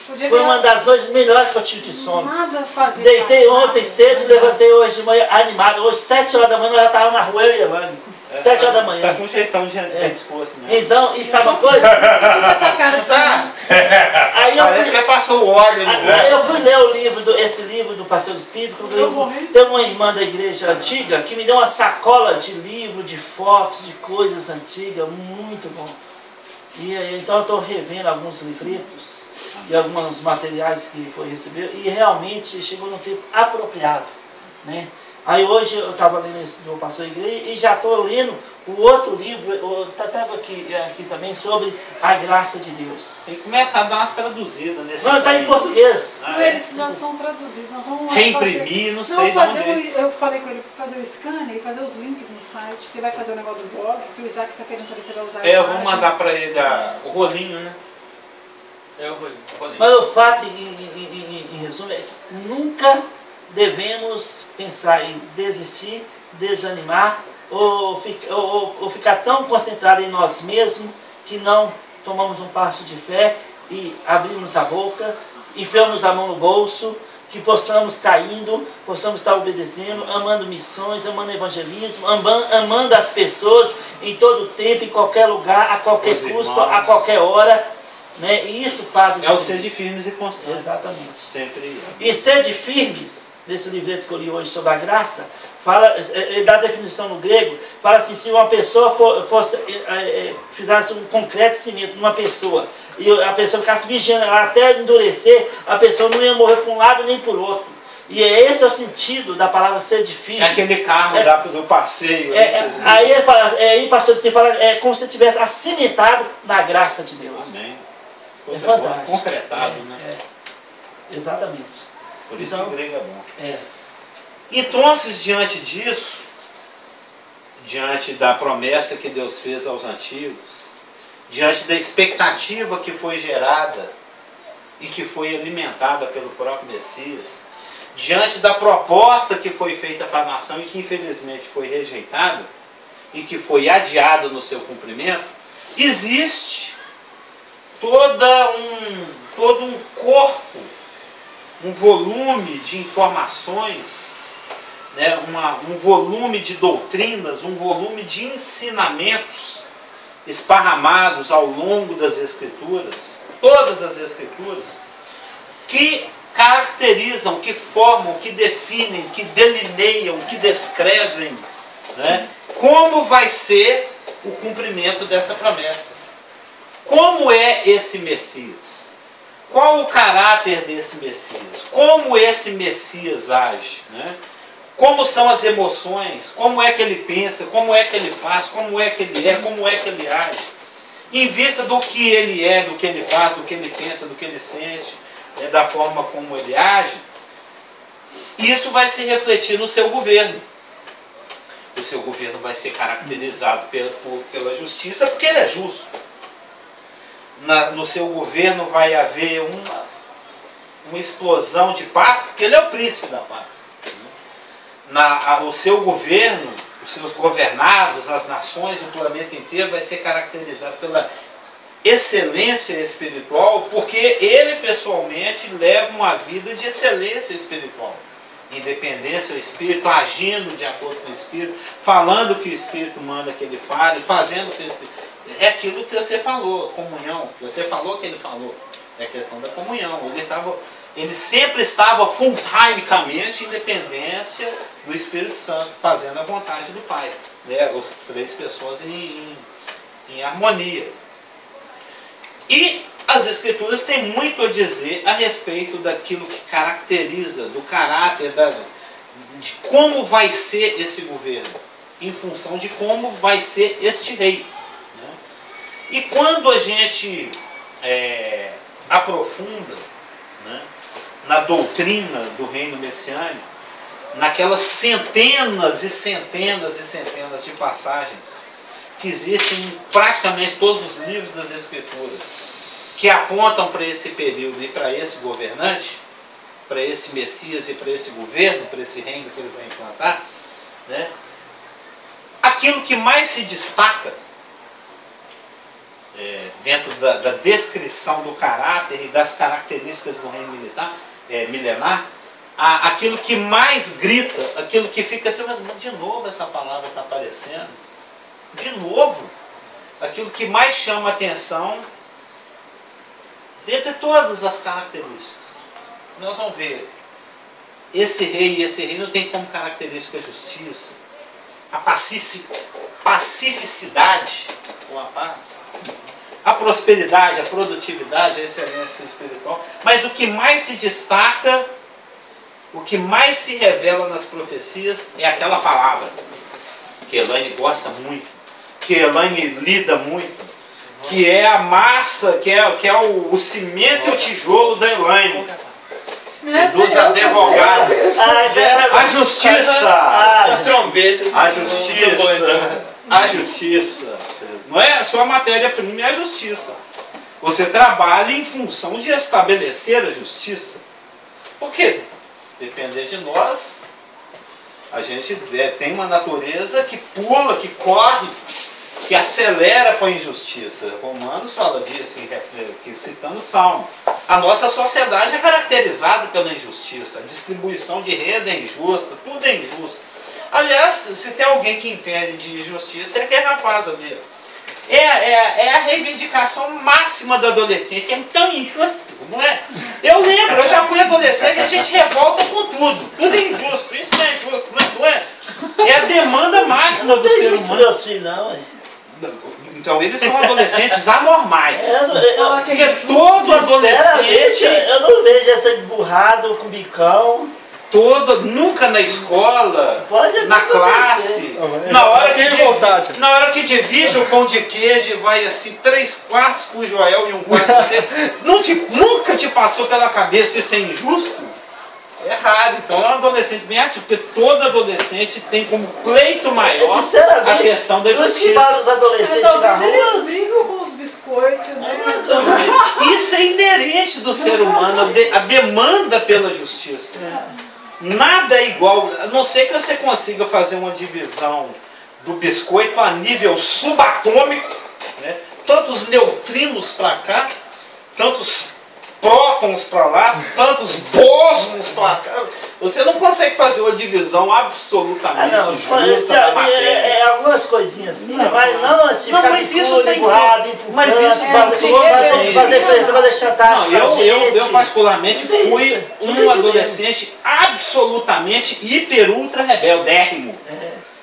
Speaker 3: podia
Speaker 2: Foi uma das noites melhores que eu tive de sono.
Speaker 3: Nada fazer.
Speaker 2: Deitei ontem cedo e levantei hoje de manhã animado. Hoje, 7 horas da manhã, nós já estávamos na rua, eu e Elane. 7 horas da manhã.
Speaker 1: Tá com um jeitão de disposto mesmo.
Speaker 2: Então, e sabe uma coisa?
Speaker 3: Essa cara de
Speaker 2: Aí
Speaker 1: Parece que passou o óleo no
Speaker 2: Aí eu fui ler esse livro do pastor Steve, tem uma irmã da igreja antiga que me deu uma sacola de livro, de fotos, de coisas antigas, muito bom. E então eu estou revendo alguns livretos e alguns materiais que foi receber e realmente chegou no tempo apropriado, né? Aí hoje eu estava lendo esse do pastor da igreja e já estou lendo o outro livro, estava aqui também, sobre a graça de Deus.
Speaker 1: Tem que começar a dar umas traduzidas nesse.
Speaker 2: Não, está em português.
Speaker 3: Não, eles já são traduzidos. Nós vamos
Speaker 1: reimprimir, não sei de onde.
Speaker 3: Eu falei com ele para fazer o scanner e fazer os links no site, porque vai fazer o negócio do blog, que o Isaac está querendo saber se ele vai usar.
Speaker 1: Eu vou mandar para ele o rolinho, né?
Speaker 5: É o rolinho.
Speaker 2: Mas o fato, em resumo, é que nunca devemos pensar em desistir, desanimar ou ficar tão concentrado em nós mesmos que não tomamos um passo de fé e abrimos a boca, enfiamos a mão no bolso, que possamos estar indo, possamos estar obedecendo, amando missões, amando evangelismo, amando as pessoas em todo tempo, em qualquer lugar, a qualquer custo, a qualquer hora. Né? E isso faz...
Speaker 1: É o ser de firmes e constantes.
Speaker 2: Exatamente.
Speaker 1: Sempre.
Speaker 2: E ser de firmes, nesse livreto que eu li hoje sobre a graça, fala, ele dá a definição no grego, fala assim, se uma pessoa fizesse um concreto cimento numa pessoa, e a pessoa ficasse vigiando ela até endurecer, a pessoa não ia morrer por um lado nem por outro. E esse é o sentido da palavra ser de firme.
Speaker 1: É aquele carro do passeio.
Speaker 2: Aí pastor, você fala, é como se estivesse acimentado na graça de Deus.
Speaker 1: Amém.
Speaker 2: É fantástico.
Speaker 1: Concretado, né?
Speaker 2: Exatamente.
Speaker 1: Por isso
Speaker 2: então,
Speaker 1: que o grego é bom.
Speaker 2: Então,
Speaker 1: diante disso, diante da promessa que Deus fez aos antigos, diante da expectativa que foi gerada e que foi alimentada pelo próprio Messias, diante da proposta que foi feita para a nação e que infelizmente foi rejeitada e que foi adiada no seu cumprimento, existe todo um corpo, um volume de informações, né, um volume de doutrinas, um volume de ensinamentos esparramados ao longo das Escrituras, todas as Escrituras, que caracterizam, que formam, que definem, que delineiam, que descrevem, né, como vai ser o cumprimento dessa promessa. Como é esse Messias? Qual o caráter desse Messias? Como esse Messias age? Né? Como são as emoções? Como é que ele pensa? Como é que ele faz? Como é que ele é? Como é que ele age? Em vista do que ele é, do que ele faz, do que ele pensa, do que ele sente, da forma como ele age, isso vai se refletir no seu governo. O seu governo vai ser caracterizado pela justiça, porque ele é justo. No seu governo vai haver uma explosão de paz, porque ele é o príncipe da paz. O seu governo, os seus governados, as nações, o planeta inteiro vai ser caracterizado pela excelência espiritual, porque ele pessoalmente leva uma vida de excelência espiritual. Independência, o Espírito agindo de acordo com o Espírito, falando o que o Espírito manda que ele fale, fazendo o que o Espírito... É aquilo que você falou, comunhão, que você falou que ele falou. É a questão da comunhão. Ele sempre estava full-timecamente em dependência do Espírito Santo, fazendo a vontade do Pai. Né? As três pessoas em harmonia. E as Escrituras têm muito a dizer a respeito daquilo que caracteriza, do caráter, de como vai ser esse governo, em função de como vai ser este rei. Né? E quando a gente aprofunda, né, na doutrina do reino messiânico, naquelas centenas e centenas e centenas de passagens que existem em praticamente todos os livros das Escrituras, que apontam para esse período e para esse governante, para esse Messias e para esse governo, para esse reino que ele vai implantar, né? Aquilo que mais se destaca dentro da descrição do caráter e das características do reino milenar, aquilo que mais grita, aquilo que fica assim, de novo essa palavra está aparecendo, de novo, aquilo que mais chama a atenção, dentre todas as características, nós vamos ver, esse rei não tem como característica a justiça, a pacificidade, ou a paz, a prosperidade, a produtividade, a excelência espiritual, mas o que mais se destaca, o que mais se revela nas profecias é aquela palavra, que Elaine gosta muito, que Elaine lida muito, que é a massa, que é o cimento e o tijolo da Elaine, e dos advogados, a justiça, a justiça, não é só a matéria-prima, é a justiça. Você trabalha em função de estabelecer a justiça, porque depender de nós, a gente tem uma natureza que pula, que corre, que acelera para a injustiça. Romanos fala disso, citando Salmo. A nossa sociedade é caracterizada pela injustiça. A distribuição de renda é injusta, tudo é injusto. Aliás, se tem alguém que entende de injustiça, é aquele rapaz ali. É a reivindicação máxima do adolescente. É tão injusto, não é? Eu lembro, eu já fui adolescente, a gente revolta com tudo. Tudo é injusto, isso não é justo, não é? É a demanda máxima do ser humano.
Speaker 2: Meus filhos, não,
Speaker 1: Então eles são adolescentes anormais. Porque
Speaker 2: Porque
Speaker 1: todo adolescente,
Speaker 2: eu não vejo essa emburrado com bicão.
Speaker 1: nunca na escola,
Speaker 2: Pode
Speaker 1: na
Speaker 2: acontecer.
Speaker 1: classe,
Speaker 5: É,
Speaker 1: na hora,
Speaker 5: tem vontade.
Speaker 1: na hora que divide o pão de queijo e vai assim, 3/4 com o Joel e 1/4 com você, nunca te passou pela cabeça isso é injusto? É raro, então é um adolescente bem ativo, porque todo adolescente tem como pleito maior a
Speaker 2: Sinceramente,
Speaker 1: questão da
Speaker 2: os que vão
Speaker 1: justiça.
Speaker 2: os adolescentes na
Speaker 3: Talvez eles
Speaker 2: rua.
Speaker 3: brigam com os biscoitos, né?
Speaker 1: Mas isso é inerente do ser humano, a demanda pela justiça. Nada é igual, a não ser que você consiga fazer uma divisão do biscoito a nível subatômico, né? Tantos neutrinos para cá, tantos prótons para lá, tantos bósons para cá. Você não consegue fazer uma divisão absolutamente justa da matéria.
Speaker 2: Algumas coisinhas assim,
Speaker 1: Não,
Speaker 2: mas não assim,
Speaker 1: não,
Speaker 2: ficar
Speaker 1: mas isso
Speaker 2: bicudo,
Speaker 1: tem
Speaker 2: empurrado,
Speaker 1: que-
Speaker 2: empurrando,
Speaker 1: mas isso
Speaker 2: fazer pressão, fazer chantagem.
Speaker 1: Não,
Speaker 2: com a
Speaker 1: eu
Speaker 2: gente.
Speaker 1: particularmente
Speaker 2: Não tem
Speaker 1: fui
Speaker 2: isso. Nunca
Speaker 1: um
Speaker 2: tivemos.
Speaker 1: adolescente absolutamente hiper ultra rebeldérrimo.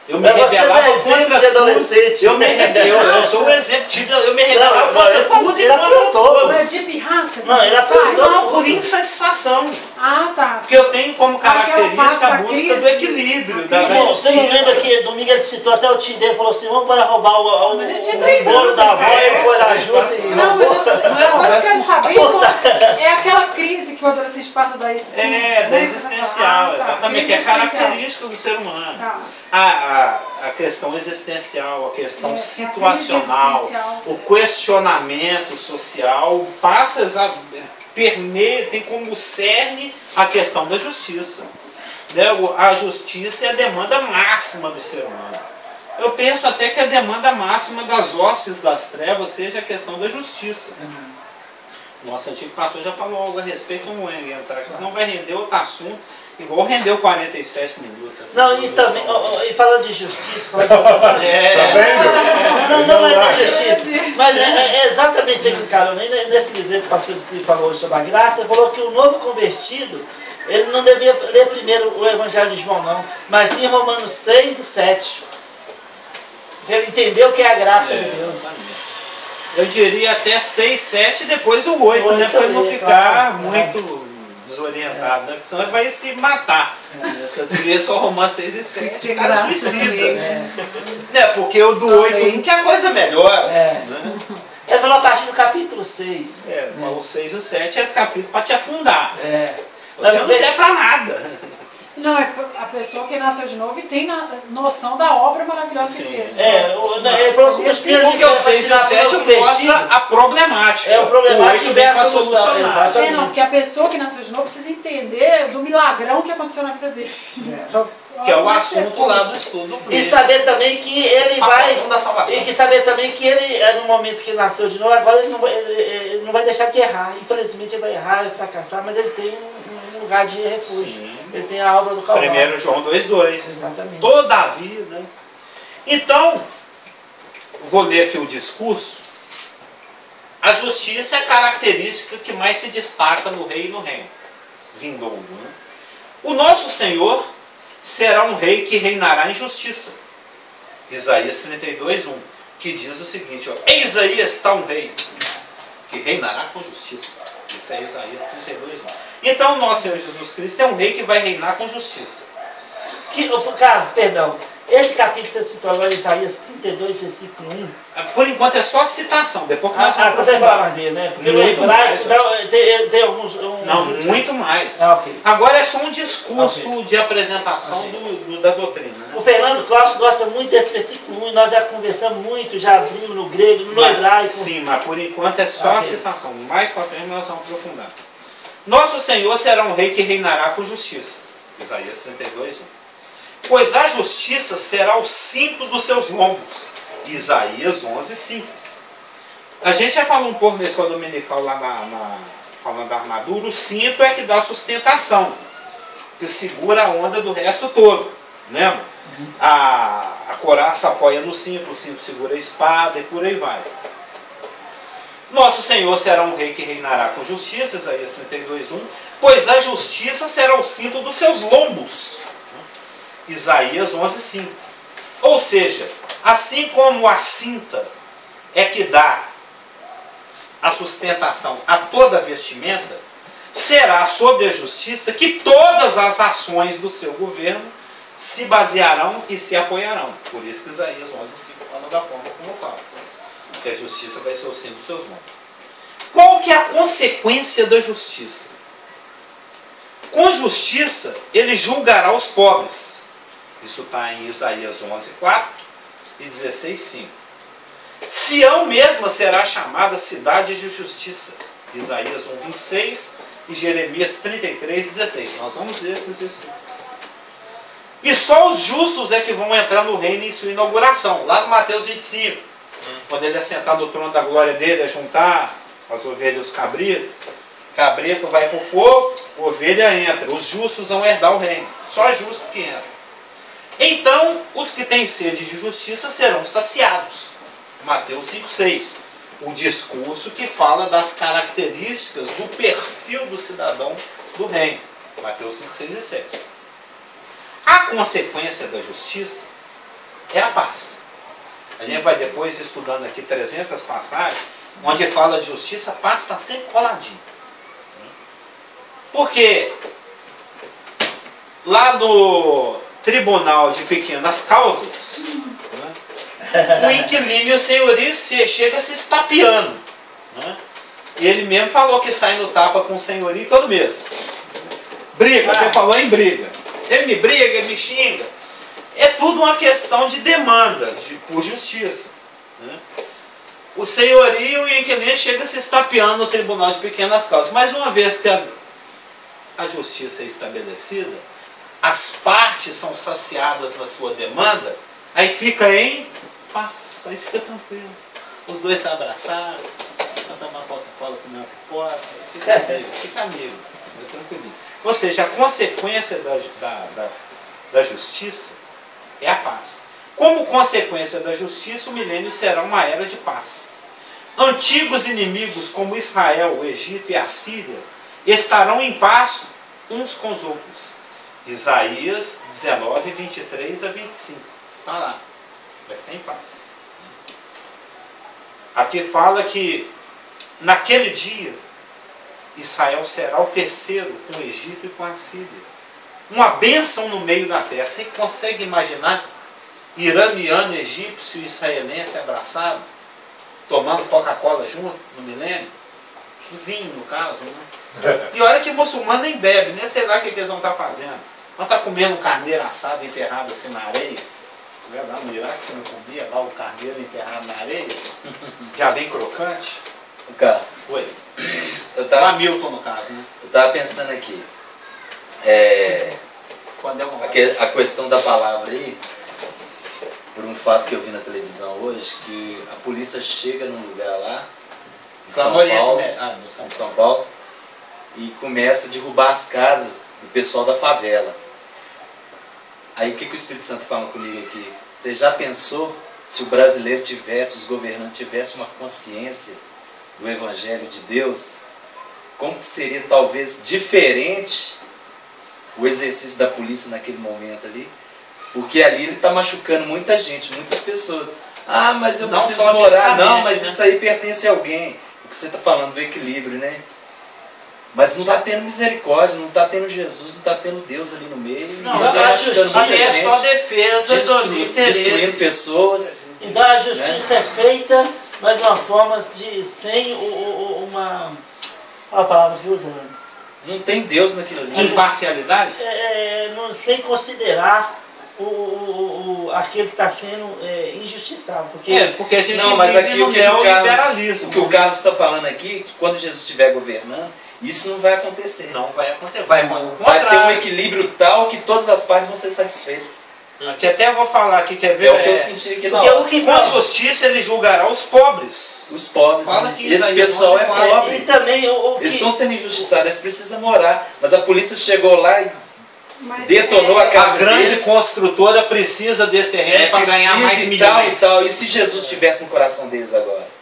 Speaker 1: Eu me
Speaker 2: Mas você
Speaker 1: rebelava
Speaker 2: não é exemplo
Speaker 1: contra
Speaker 2: de adolescente.
Speaker 1: tudo. Eu sou o exemplo. Eu me rebelava
Speaker 2: Não,
Speaker 1: contra
Speaker 2: eu
Speaker 1: tudo
Speaker 2: passei,
Speaker 1: e
Speaker 2: ele
Speaker 1: contra
Speaker 2: aprontou.
Speaker 1: todos.
Speaker 3: Não é de pirraça?
Speaker 2: Não, ele aprontou.
Speaker 1: Não, por insatisfação.
Speaker 3: Ah, tá.
Speaker 1: Porque eu tenho como
Speaker 3: Aquela fase
Speaker 1: característica a
Speaker 3: da
Speaker 1: busca
Speaker 3: crise,
Speaker 1: do equilíbrio. Da
Speaker 2: Você não
Speaker 1: justiça.
Speaker 2: lembra que domingo ele citou até o tio dele e falou assim: vamos para roubar o
Speaker 3: Mas ele tinha 3
Speaker 2: bolo
Speaker 3: anos,
Speaker 2: da avó,
Speaker 3: cara.
Speaker 2: ele foi lá junto e
Speaker 3: Não, mas
Speaker 2: roubou.
Speaker 3: agora eu quero saber
Speaker 2: Apontar.
Speaker 3: qual é aquela crise que o adolescente passa da existência.
Speaker 1: É, da
Speaker 3: né?
Speaker 1: existencial,
Speaker 3: Ah, tá.
Speaker 1: exatamente, que é
Speaker 3: Existencial.
Speaker 1: característica do ser humano.
Speaker 3: Tá.
Speaker 1: A questão existencial, a questão
Speaker 3: É,
Speaker 1: situacional,
Speaker 3: a crise existencial.
Speaker 1: o questionamento social permeia, tem como cerne a questão da justiça. Né? A justiça é a demanda máxima do ser humano. Eu penso até que a demanda máxima das hostes das trevas seja a questão da justiça. Nosso antigo pastor já falou algo a respeito, eu não vou entrar aqui, senão vai render outro assunto, igual rendeu 47 minutos. essa
Speaker 2: Não, e
Speaker 1: introdução.
Speaker 2: também, e falando de justiça, falando de... Não, mas não é justiça. Mas é exatamente o que o cara, nesse livro que o pastor Ciro falou hoje sobre a graça, ele falou que o novo convertido, ele não devia ler primeiro o Evangelho de João, não, mas sim Romanos 6 e 7. Ele entendeu o que é a graça de Deus.
Speaker 1: Exatamente. Eu diria até 6, 7 e depois o 8,
Speaker 2: O
Speaker 1: né?
Speaker 2: 8
Speaker 1: Para ele não
Speaker 2: ali,
Speaker 1: ficar
Speaker 2: claro.
Speaker 1: muito desorientado, né? Porque senão ele vai se matar. Se você ler só Romanos 6 e 7, o cara suicida. Né? Porque o do 8 1 que é a coisa melhor.
Speaker 2: É.
Speaker 1: Né?
Speaker 2: Ele falou a partir do capítulo 6.
Speaker 1: Mas o 6 e o 7 é capítulo para te afundar. Você não
Speaker 2: Mas-
Speaker 1: serve para nada.
Speaker 3: Não, é a pessoa que nasceu de novo e tem noção da obra maravilhosa que ele fez.
Speaker 2: Ele falou que os filhos de
Speaker 1: Porque o
Speaker 2: Deus
Speaker 1: 6 e o
Speaker 2: ensinaram
Speaker 1: 7
Speaker 2: o convertido.
Speaker 1: mostra a problemática.
Speaker 2: É o problemático
Speaker 1: O 8
Speaker 2: vem
Speaker 1: vem
Speaker 2: a
Speaker 1: para
Speaker 2: solução,
Speaker 1: solucionar.
Speaker 2: exatamente.
Speaker 3: Não, porque a pessoa que nasceu de novo precisa entender do milagrão que aconteceu na vida dele.
Speaker 1: Que é o assunto lá do estudo do
Speaker 2: E
Speaker 1: Plínio.
Speaker 2: saber também que ele
Speaker 1: A
Speaker 2: vai.
Speaker 1: questão da salvação.
Speaker 2: E que saber também que ele, no momento que ele nasceu de novo, agora ele não vai deixar de errar. Infelizmente ele vai errar, vai fracassar, mas ele tem um lugar de refúgio.
Speaker 1: Sim.
Speaker 2: Ele tem a obra do Calvário.
Speaker 1: 1 João 2,2.
Speaker 2: Exatamente.
Speaker 1: Todavia, né? Então, vou ler aqui o discurso. A justiça é a característica que mais se destaca no rei e no reino vindouro. Né? O nosso Senhor será um rei que reinará em justiça. Isaías 32:1, que diz o seguinte: ó, eis aí está um rei que reinará com justiça. Isso é Isaías 32:1. Então, o nosso Senhor Jesus Cristo é um rei que vai reinar com justiça.
Speaker 2: Carlos, perdão. Esse capítulo que você citou agora, Isaías 32, versículo 1.
Speaker 1: Por enquanto é só citação, depois que nós vamos
Speaker 2: Você vai
Speaker 1: aprofundar.
Speaker 2: falar mais dele, né? Porque no
Speaker 1: Muito
Speaker 2: hebraico
Speaker 1: mais,
Speaker 2: tem alguns.
Speaker 1: Não, muito mais.
Speaker 2: Ok.
Speaker 1: Agora é só um discurso de apresentação da doutrina. Né?
Speaker 2: O Fernando Klaus gosta muito desse versículo 1 e nós já conversamos muito, já abrimos no grego, no hebraico.
Speaker 1: Sim, mas por enquanto é só a
Speaker 2: Ok.
Speaker 1: citação. Mais para frente nós vamos aprofundar. Nosso Senhor será um rei que reinará com justiça. Isaías 32:1. Pois a justiça será o cinto dos seus lombos. Isaías 11:5. A gente já falou um pouco na escola dominical lá falando da armadura, o cinto é que dá sustentação, que segura a onda do resto todo. Lembra? A couraça apoia no cinto, o cinto segura a espada e por aí vai. Nosso Senhor será um rei que reinará com justiça, Isaías 32:1, pois a justiça será o cinto dos seus lombos. Isaías 11:5. Ou seja, assim como a cinta é que dá a sustentação a toda a vestimenta, será sobre a justiça que todas as ações do seu governo se basearão e se apoiarão. Por isso que Isaías 11:5 fala da forma como eu falo. Que a justiça vai ser o cinto dos seus lombos. Qual que é a consequência da justiça? Com justiça, ele julgará os pobres. Isso está em Isaías 11:4 e 16:5. Sião mesma será chamada cidade de justiça. Isaías 1:26 e Jeremias 33:16. Nós vamos ver esses versículos. E só os justos é que vão entrar no reino em sua inauguração. Lá no Mateus 25. Quando ele assentar no trono da glória dele, é juntar as ovelhas e os cabritos. Cabrito vai para o fogo, ovelha entra. Os justos vão herdar o reino. Só justo que entra. Então, os que têm sede de justiça serão saciados. Mateus 5:6. O discurso que fala das características do perfil do cidadão do reino. Mateus 5:6 e 7. A consequência da justiça é a paz. A gente vai depois estudando aqui 300 passagens, onde fala de justiça, a paz está sempre coladinho. Porque lá no tribunal de pequenas causas, o inquilino e o senhorio chega se estapeando. E ele mesmo falou que sai no tapa com o senhorio todo mês. Briga, você falou em briga. Ele me briga, ele me xinga. É tudo uma questão de demanda por justiça. O senhorio e o inquilino chega se estapeando no tribunal de pequenas causas. Mas uma vez que a justiça é estabelecida, as partes são saciadas na sua demanda, aí fica em paz, aí fica tranquilo. Os dois se abraçaram, vão tomar Coca-Cola, comer uma pipoca, fica amigo, fica tranquilinho. Ou seja, a consequência da justiça é a paz. Como consequência da justiça, o milênio será uma era de paz. Antigos inimigos como Israel, o Egito e a Síria estarão em paz uns com os outros. Isaías 19, 23 a 25. Está lá. Vai ficar em paz. Aqui fala que naquele dia Israel será o terceiro com o Egito e com a Síria. Uma bênção no meio da terra. Você consegue imaginar iraniano, egípcio e israelense abraçados, tomando Coca-Cola junto no milênio? Vinho, no caso, né? E olha que muçulmano nem bebe, nem sei lá o que eles vão estar fazendo. Vão estar comendo um carneiro assado enterrado assim na areia. Lá no Iraque você não comia lá o carneiro enterrado na areia? Já bem crocante.
Speaker 4: O Carlos.
Speaker 1: Oi.
Speaker 4: Eu tava,
Speaker 1: o Hamilton, no caso, né?
Speaker 4: Eu estava pensando aqui.
Speaker 1: Quando
Speaker 4: a questão da palavra aí, por um fato que eu vi na televisão hoje, que a polícia chega num lugar lá, em São Paulo, e começa a derrubar as casas do pessoal da favela. Aí o que o Espírito Santo fala comigo aqui? Você já pensou se o brasileiro tivesse, os governantes tivessem uma consciência do Evangelho de Deus? Como que seria talvez diferente o exercício da polícia naquele momento ali? Porque ali ele está machucando muita gente, muitas pessoas. Ah, mas eu preciso morar. Não, mas isso aí pertence a alguém. O que você está falando do equilíbrio, né? Mas não está tendo misericórdia, não está tendo Jesus, não está tendo Deus ali no meio.
Speaker 2: Não,
Speaker 4: está machucando muita gente.
Speaker 1: É só defesa do interesse.
Speaker 4: Destruindo pessoas.
Speaker 2: Então a justiça é feita, mas de uma forma sem uma... Qual a palavra que usa, né?
Speaker 4: Não tem Deus naquilo ali.
Speaker 1: Imparcialidade?
Speaker 2: Sem considerar aquele que está sendo injustiçado.
Speaker 1: Porque a gente
Speaker 4: não, mas aqui o que o Carlos está falando aqui, que quando Jesus estiver governando, isso não vai acontecer.
Speaker 1: Não vai acontecer.
Speaker 4: Vai ter um equilíbrio tal que todas as partes vão ser satisfeitas.
Speaker 1: Que até eu vou falar aqui, quer ver?
Speaker 4: É o que eu senti aqui na
Speaker 2: Porque
Speaker 4: hora.
Speaker 2: o que
Speaker 1: Com a justiça ele julgará os pobres.
Speaker 4: Os pobres,
Speaker 1: Fala
Speaker 4: né?
Speaker 1: que
Speaker 4: Esse
Speaker 1: Isaías
Speaker 4: pessoal é
Speaker 1: 11:4.
Speaker 4: pobre.
Speaker 2: E também o
Speaker 4: Eles
Speaker 2: que...
Speaker 4: estão sendo injustiçados, eles precisam morar. Mas a polícia chegou lá e
Speaker 3: Mas
Speaker 4: detonou a
Speaker 1: A
Speaker 4: casa
Speaker 1: grande
Speaker 4: deles.
Speaker 1: construtora precisa desse terreno para ganhar mais
Speaker 4: precisa
Speaker 1: milhões.
Speaker 4: e tal. E se Jesus estivesse no coração deles agora?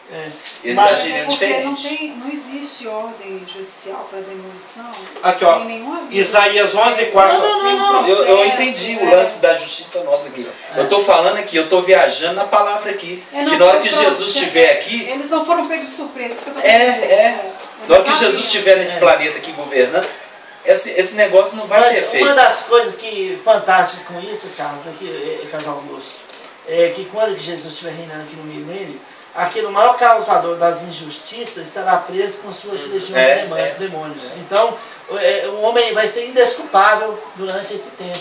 Speaker 4: Eles
Speaker 2: Mas-
Speaker 4: agiriam
Speaker 3: porque
Speaker 4: diferente.
Speaker 3: não existe ordem judicial para demolição
Speaker 1: Aqui, ó,
Speaker 3: sem nenhuma aviso.
Speaker 1: Isaías 11:4.
Speaker 4: Não, eu entendi o lance da justiça nossa aqui. Eu estou falando aqui, eu estou viajando na palavra aqui. Que na hora que Jesus estiver aqui,
Speaker 3: Eles não foram pegos de surpresa, isso que eu tô querendo dizer.
Speaker 4: na hora que
Speaker 3: Eles
Speaker 4: Jesus
Speaker 3: sabiam.
Speaker 4: estiver nesse planeta aqui governando, esse negócio não vai ter
Speaker 2: Mas
Speaker 4: efeito.
Speaker 2: uma das coisas que fantásticas com isso, Carlos, aqui, Carlos Augusto, é que quando que Jesus estiver reinando aqui no milênio, aquele maior causador das injustiças estará preso com suas legiões de demônios. Então, o homem vai ser indesculpável durante esse tempo.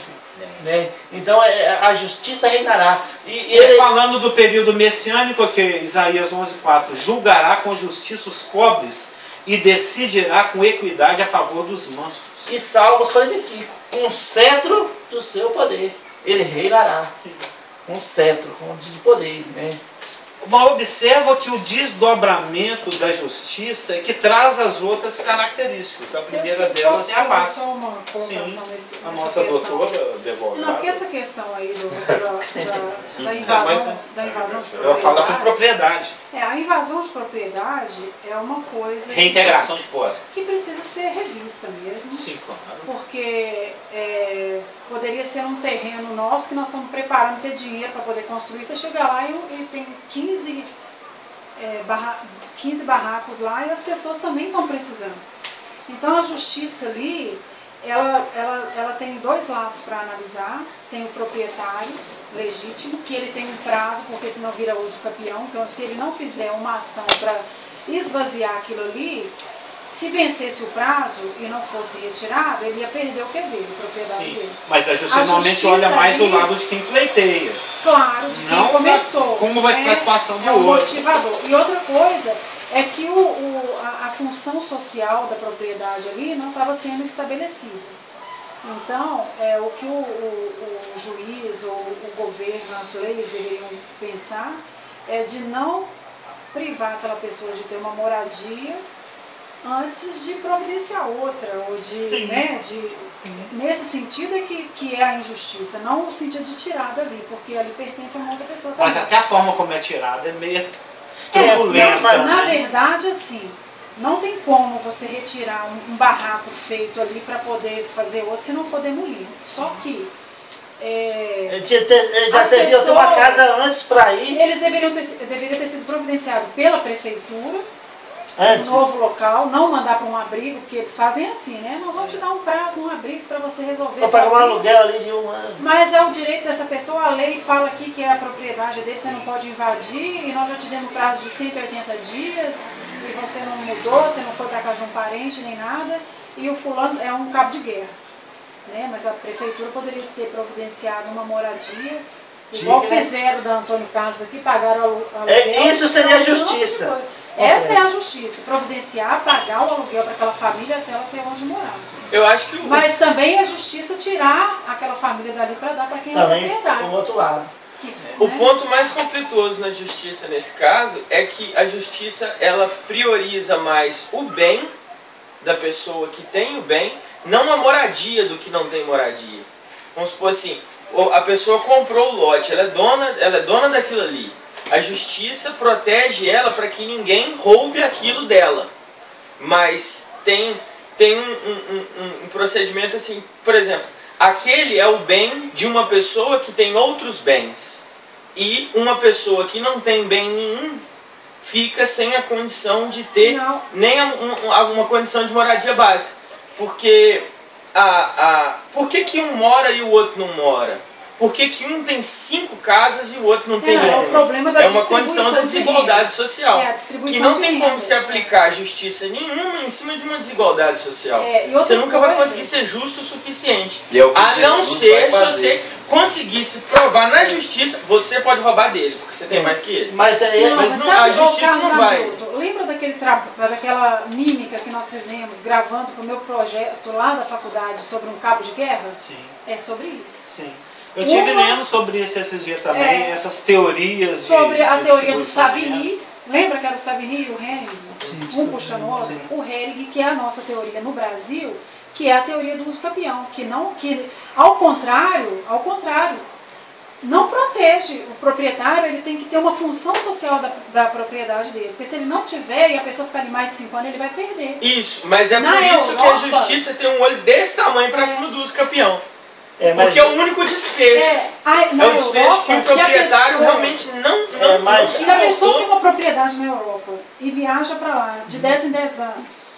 Speaker 2: Né? Então, a justiça reinará. E ele...
Speaker 1: Falando do período messiânico, que Isaías 11:4, julgará com justiça os pobres e decidirá com equidade a favor dos mansos.
Speaker 2: E Salmos 45, com o cetro do seu poder, ele reinará. Um cetro de poder, né?
Speaker 1: Mas observa que o desdobramento da justiça é que traz as outras características. A primeira delas é a paz.
Speaker 3: Só uma colocação
Speaker 1: Sim,
Speaker 3: nessa
Speaker 1: a nossa
Speaker 3: questão.
Speaker 1: doutora Devolve.
Speaker 3: Não, porque essa questão aí da invasão, da invasão de
Speaker 1: Ela fala com
Speaker 3: propriedade.
Speaker 1: propriedade.
Speaker 3: A invasão de propriedade é uma coisa
Speaker 1: Reintegração de posse.
Speaker 3: que precisa ser revista mesmo.
Speaker 1: Sim, claro.
Speaker 3: Porque poderia ser um terreno nosso que nós estamos preparando ter dinheiro para poder construir. Você chega lá e tem 15 barracos lá e as pessoas também estão precisando. Então a justiça ali, ela tem dois lados para analisar. Tem o proprietário legítimo, que ele tem um prazo, porque senão vira uso capião. Então se ele não fizer uma ação para esvaziar aquilo ali, se vencesse o prazo e não fosse retirado, ele ia perder o que é dele, a propriedade
Speaker 1: Sim,
Speaker 3: dele.
Speaker 1: mas a justiça
Speaker 3: A
Speaker 1: normalmente
Speaker 3: justiça
Speaker 1: olha mais
Speaker 3: ali-
Speaker 1: o lado de quem pleiteia.
Speaker 3: Claro, de quem
Speaker 1: Não
Speaker 3: começou.
Speaker 1: como vai ficar a situação do
Speaker 3: é um
Speaker 1: outro.
Speaker 3: motivador. E outra coisa é que a função social da propriedade ali não estava sendo estabelecida. Então, o que o juiz ou o governo, as leis deveriam pensar é de não privar aquela pessoa de ter uma moradia antes de providenciar outra, ou de, né, nesse sentido é que é a injustiça, não no sentido de tirar dali, porque ali pertence a uma outra pessoa também.
Speaker 1: Mas até a forma como é tirada é meio
Speaker 2: É,
Speaker 1: turbulenta.
Speaker 2: mas
Speaker 3: Na
Speaker 1: né?
Speaker 3: verdade, assim, não tem como você retirar um barraco feito ali para poder fazer outro se não for demolido. Só que
Speaker 2: Ele já
Speaker 3: as
Speaker 2: devia ter uma
Speaker 3: pessoas-
Speaker 2: casa antes para ir,
Speaker 3: eles deveriam ter sido providenciados pela prefeitura,
Speaker 2: antes.
Speaker 3: um novo local, não mandar para um abrigo, porque eles fazem assim, né? Nós vamos te dar um prazo, um abrigo para você resolver.
Speaker 2: Para
Speaker 3: sua
Speaker 2: pagar um
Speaker 3: vida.
Speaker 2: aluguel ali de um ano.
Speaker 3: Mas é o direito dessa pessoa, a lei fala aqui que é a propriedade dele, você não pode invadir, e nós já te demos um prazo de 180 dias, e você não mudou, você não foi para casa de um parente nem nada, e o fulano é um cabo de guerra. Né? Mas a prefeitura poderia ter providenciado uma moradia, igual
Speaker 2: Diga, né?
Speaker 3: fizeram da Antônio Carlos aqui, pagaram o aluguel.
Speaker 2: Isso seria
Speaker 3: então,
Speaker 2: justiça.
Speaker 3: outra coisa. Essa é a justiça, providenciar, pagar o aluguel para aquela família até ela ter onde morar.
Speaker 5: Eu acho que
Speaker 3: Mas também é justiça tirar aquela família dali para dar para quem é
Speaker 2: Também
Speaker 3: propriedade.
Speaker 2: o outro lado.
Speaker 5: o
Speaker 3: né?
Speaker 5: ponto mais conflituoso na justiça nesse caso é que a justiça ela prioriza mais o bem da pessoa que tem o bem, não a moradia do que não tem moradia. Vamos supor assim, a pessoa comprou o lote, ela é dona daquilo ali. A justiça protege ela para que ninguém roube aquilo dela. Mas tem um procedimento assim, por exemplo, aquele é o bem de uma pessoa que tem outros bens. E uma pessoa que não tem bem nenhum fica sem a condição de ter
Speaker 3: Não.
Speaker 5: nem uma condição de moradia básica. Porque por que um mora e o outro não mora? Por que um tem 5 casas e o outro não tem
Speaker 3: É
Speaker 5: uma?
Speaker 3: o problema da
Speaker 5: É uma condição da
Speaker 3: distribuição de
Speaker 5: desigualdade
Speaker 3: renda.
Speaker 5: social.
Speaker 3: É, a distribuição
Speaker 5: Que não
Speaker 3: de
Speaker 5: tem como
Speaker 3: renda.
Speaker 5: se aplicar justiça nenhuma em cima de uma desigualdade social.
Speaker 3: É, e outra
Speaker 5: Você nunca vai
Speaker 3: coisa-
Speaker 5: conseguir ser justo o suficiente.
Speaker 4: E é o que
Speaker 5: A não
Speaker 4: Jesus
Speaker 5: ser
Speaker 4: vai
Speaker 5: se
Speaker 4: fazer.
Speaker 5: você conseguisse provar na justiça, você pode roubar dele, porque você tem mais que ele.
Speaker 2: Mas aí
Speaker 5: Mas
Speaker 3: Mas
Speaker 5: não-
Speaker 3: sabe,
Speaker 5: a justiça
Speaker 3: Carlos
Speaker 5: não vai.
Speaker 3: Hamilton, lembra daquela mímica que nós fizemos gravando para o meu projeto lá da faculdade sobre um cabo de guerra?
Speaker 1: Sim,
Speaker 3: É sobre isso.
Speaker 1: sim. Eu tive lendo sobre isso esses dias também, essas teorias.
Speaker 3: Sobre a teoria do
Speaker 1: distribuição de renda.
Speaker 3: Savigny. Lembra que era o Savigny e o Hennig? Um puxando o outro. O Hennig, que é a nossa teoria no Brasil, que é a teoria do uso capião, que ao contrário, não protege o proprietário. Ele tem que ter uma função social da propriedade dele, porque se ele não tiver e a pessoa ficar ali mais de 5 anos, ele vai perder.
Speaker 5: Isso, mas é
Speaker 3: Na
Speaker 5: por isso
Speaker 3: Europa-
Speaker 5: que a justiça tem um olho desse tamanho pra cima do uso capião.
Speaker 2: Mas
Speaker 5: Porque é o único desfecho.
Speaker 3: Na
Speaker 5: É o desfecho que o
Speaker 3: Europa, se a
Speaker 5: proprietário
Speaker 3: pessoa-
Speaker 5: realmente não
Speaker 2: mas-
Speaker 5: se
Speaker 3: Se a pessoa tem
Speaker 5: esforçou.
Speaker 3: uma propriedade na Europa e viaja para lá de 10 em 10 anos,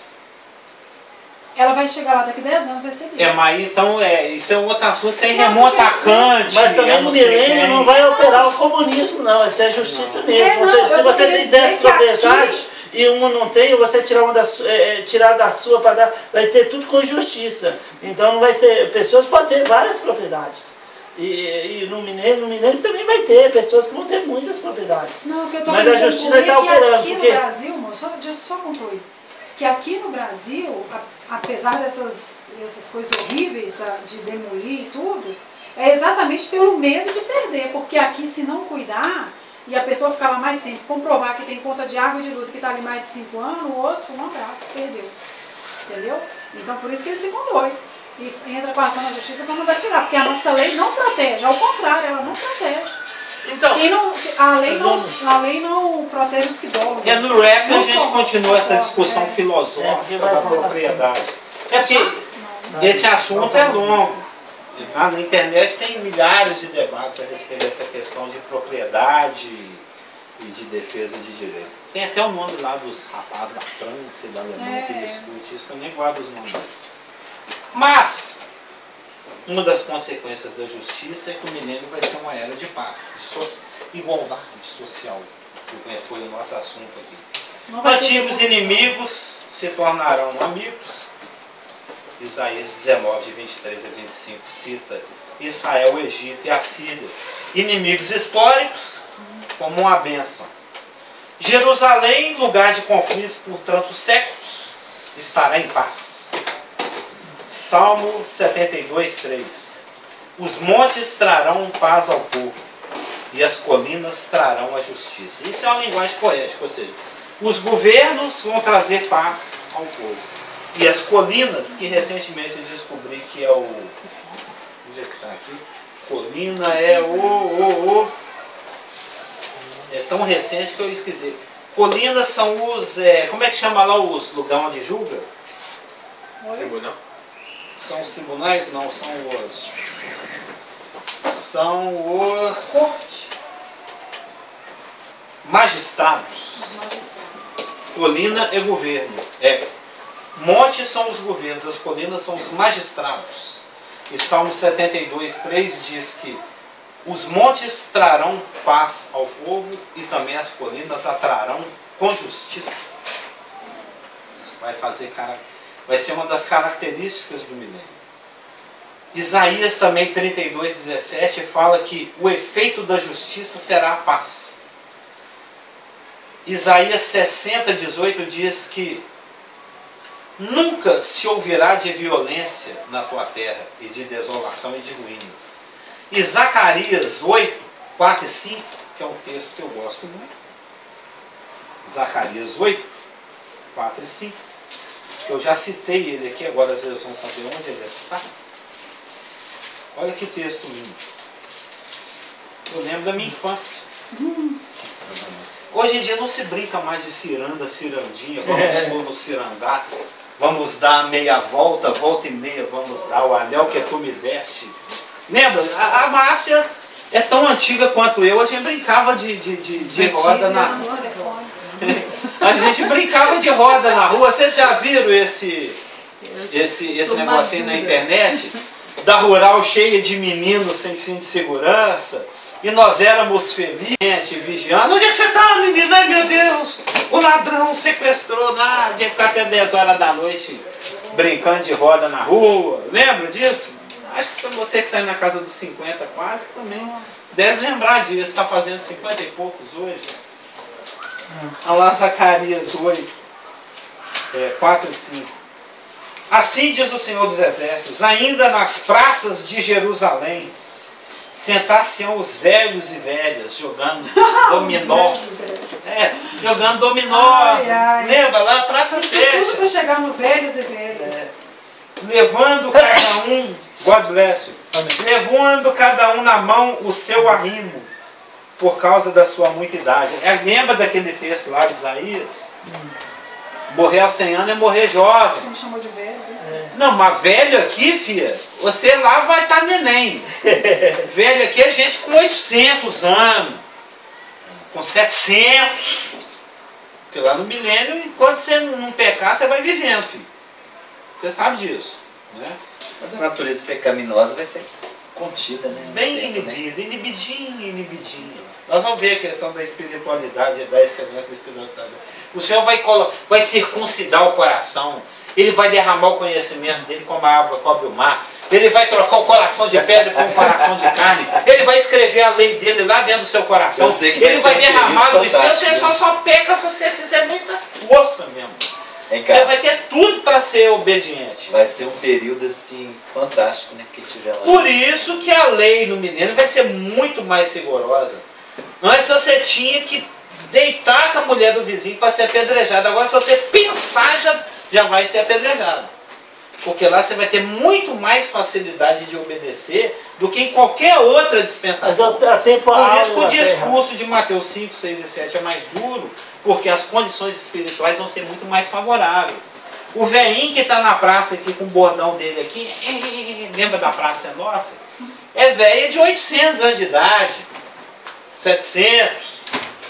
Speaker 3: ela vai chegar lá daqui a 10 anos, vai ser dele.
Speaker 1: Mas então, isso é um outro assunto, isso aí
Speaker 3: Não,
Speaker 1: remonta a
Speaker 3: porque-
Speaker 1: Kant.
Speaker 2: Mas também
Speaker 1: eu
Speaker 2: no
Speaker 1: não sei
Speaker 2: milênio
Speaker 1: quem.
Speaker 2: não vai operar o comunismo, não. Vai ser a justiça mesmo.
Speaker 3: não,
Speaker 2: Se
Speaker 3: eu
Speaker 2: você
Speaker 3: queria
Speaker 2: tem
Speaker 3: dizer
Speaker 2: 10
Speaker 3: que
Speaker 2: propriedades
Speaker 3: aqui-
Speaker 2: e um não tem, você tirar da sua para dar, vai ter tudo com justiça. Então não vai ser. Pessoas podem ter várias propriedades. E no milênio também vai ter pessoas que vão ter muitas propriedades.
Speaker 3: Não, o que eu tô
Speaker 2: Mas a
Speaker 3: tentando
Speaker 2: justiça
Speaker 3: concluir
Speaker 2: está
Speaker 3: é que
Speaker 2: operando,
Speaker 3: aqui
Speaker 2: porque-
Speaker 3: no Brasil, moço, deixa eu só concluir, que aqui no Brasil, apesar dessas coisas horríveis de demolir e tudo, é exatamente pelo medo de perder, porque aqui se não cuidar e a pessoa ficar lá mais tempo, comprovar que tem conta de água e de luz que está ali mais de 5 anos, o outro, um abraço, perdeu. Entendeu? Então por isso que eles ficam doidos. E entra com a ação na justiça para mandar tirar, porque a nossa lei não protege, ao contrário, ela não protege.
Speaker 5: Então,
Speaker 3: A lei não protege os que dormem.
Speaker 1: No rap a
Speaker 3: Não
Speaker 1: gente
Speaker 3: só-
Speaker 1: continua essa discussão
Speaker 3: É.
Speaker 1: filosófica
Speaker 2: vai
Speaker 1: da
Speaker 2: falar
Speaker 1: propriedade. É porque esse assunto é longo. Na internet tem milhares de debates a respeito dessa questão de propriedade e de defesa de direito. Tem até o nome lá dos rapazes da França e da Alemanha que discute isso, que eu nem guardo os nomes. Mas, uma das consequências da justiça é que o milênio vai ser uma era de paz, igualdade social, que foi o nosso assunto aqui.
Speaker 3: Não vai ter
Speaker 1: Antigos
Speaker 3: revolução.
Speaker 1: inimigos se tornarão amigos. Isaías 19, de 23 a 25 cita Israel, Egito e a Síria, inimigos históricos, como uma bênção. Jerusalém, lugar de conflitos por tantos séculos, estará em paz. Salmo 72, 3. Os montes trarão paz ao povo, e as colinas trarão a justiça. Isso é uma linguagem poética, ou seja, os governos vão trazer paz ao povo. E as colinas, que recentemente eu descobri que é o... Onde é que está aqui? Colina é é tão recente que eu esqueci. Colinas são os... como é que chama lá os lugares onde julga?
Speaker 5: tribunal.
Speaker 1: São os tribunais? Não, são os... São os...
Speaker 3: Corte.
Speaker 1: Magistrados.
Speaker 3: Os magistrados.
Speaker 1: Colina é governo. Montes são os governos, as colinas são os magistrados. E Salmo 72, 3 diz que os montes trarão paz ao povo e também as colinas atrarão com justiça. Isso vai ser uma das características do milênio. Isaías também 32, 17 fala que o efeito da justiça será a paz. Isaías 60, 18 diz que nunca se ouvirá de violência na tua terra e de desolação e de ruínas. E Zacarias 8, 4 e 5, que é um texto que eu gosto muito. Zacarias 8, 4 e 5. Eu já citei ele aqui, agora vocês vão saber onde ele está. Olha que texto lindo. Eu lembro da minha infância. Hoje em dia não se brinca mais de ciranda, cirandinha, vamos no cirandar, vamos dar a meia volta, volta e meia, vamos dar o anel que tu me deste. Lembra? A Márcia é tão antiga quanto eu, a gente brincava de roda na rua. A gente brincava de roda na rua. Vocês já viram esse negocinho na internet? Da rural cheia de meninos sem cinto de segurança. E nós éramos felizes, vigiando. Onde é que você está, menino? Ai, meu Deus! O ladrão sequestrou nada. Tinha que ficar até 10 horas da noite brincando de roda na rua. Lembra disso? Acho que você que está na casa dos 50 quase também deve lembrar disso. Está fazendo 50 e poucos hoje. Olha lá, Zacarias 8, 4 e 5. Assim diz o Senhor dos Exércitos: ainda nas praças de Jerusalém sentar-se-ão os velhos e velhas, jogando dominó. Jogando dominó.
Speaker 3: Ai, ai.
Speaker 1: Lembra lá, Praça
Speaker 3: Isso tudo
Speaker 1: 7.
Speaker 3: para chegar no velhos e velhas.
Speaker 1: Levando cada um, God bless you, levando cada um na mão o seu arrimo, por causa da sua muita idade. Lembra daquele texto lá de Isaías? Morrer aos 100 anos é morrer jovem.
Speaker 3: Você me chamou de velho.
Speaker 1: Não, mas velho aqui, filha, você lá vai estar neném. Velho aqui é gente com 800 anos, com 700. Porque lá no milênio, enquanto você não pecar, você vai vivendo, filho. Você sabe disso, né?
Speaker 4: Mas a natureza pecaminosa vai ser contida, né?
Speaker 1: Bem inibida, inibidinha. Nós vamos ver a questão da espiritualidade, da excelência da espiritualidade. O Senhor vai circuncidar o coração. Ele vai derramar o conhecimento dele como a água cobre o mar. Ele vai trocar o coração de pedra por um coração de carne. Ele vai escrever a lei dele lá dentro do seu coração. Ele vai derramar o Espírito. Você só peca se você fizer muita força mesmo. Você vai ter tudo para ser obediente.
Speaker 4: Vai ser um período assim fantástico, né? Que tiver lá.
Speaker 1: Por isso que a lei no milênio vai ser muito mais rigorosa. Antes você tinha que deitar com a mulher do vizinho para ser apedrejado. Agora, se você pensar, já vai ser apedrejado. Porque lá você vai ter muito mais facilidade de obedecer do que em qualquer outra dispensação. Por isso que o discurso de Mateus 5, 6 e 7 é mais duro, porque as condições espirituais vão ser muito mais favoráveis. O velhinho que está na praça aqui com o bordão dele aqui, lembra da Praça Nossa? É velha de 800 anos de idade, 700,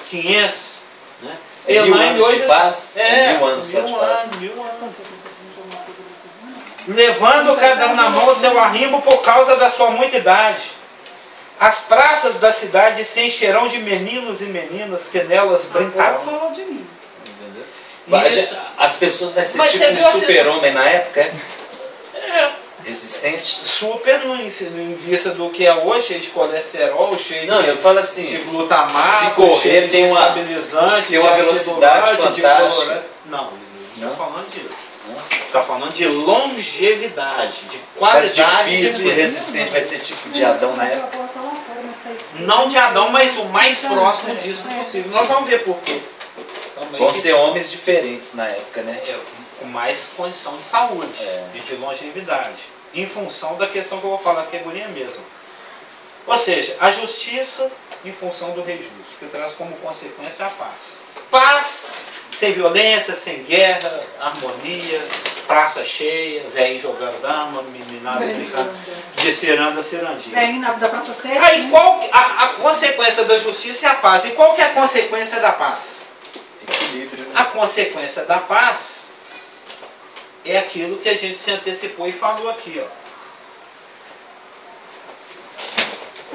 Speaker 1: 500. Né?
Speaker 4: Mil anos de paz.
Speaker 1: Mil anos só de paz. Levando cada um na mão o seu arrimo por causa da sua muita idade. As praças da cidade se encherão de meninos e meninas que nelas brincarão.
Speaker 3: Falou de mim.
Speaker 4: As pessoas vão ser tipo um super-homem na época, resistente?
Speaker 1: Super em vista do que é hoje, cheio de colesterol, cheio
Speaker 4: eu falo assim,
Speaker 1: de glutamato,
Speaker 4: se correr tem uma
Speaker 1: estabilizante,
Speaker 4: tem uma velocidade fantástica.
Speaker 1: Não estou falando disso. Está falando de longevidade, de qualidade.
Speaker 4: Mas difícil e resistente, vai ser tipo de Adão na época?
Speaker 1: Não de Adão, mas o mais próximo disso possível. Nós vamos ver por quê.
Speaker 4: Vão ser homens diferentes na época, né?
Speaker 1: Com mais condição de saúde e de longevidade. Em função da questão que eu vou falar, que é bonita mesmo. Ou seja, a justiça em função do rei justo, que traz como consequência a paz. Paz sem violência, sem guerra, harmonia, praça cheia, velho jogando dama, meninada brincando, de ciranda a cirandinha.
Speaker 3: Velhinho da Praça 7.
Speaker 1: Aí qual a consequência da justiça é a paz. E qual que é a consequência da paz?
Speaker 4: Equilíbrio.
Speaker 1: A consequência da paz é aquilo que a gente se antecipou e falou aqui, ó.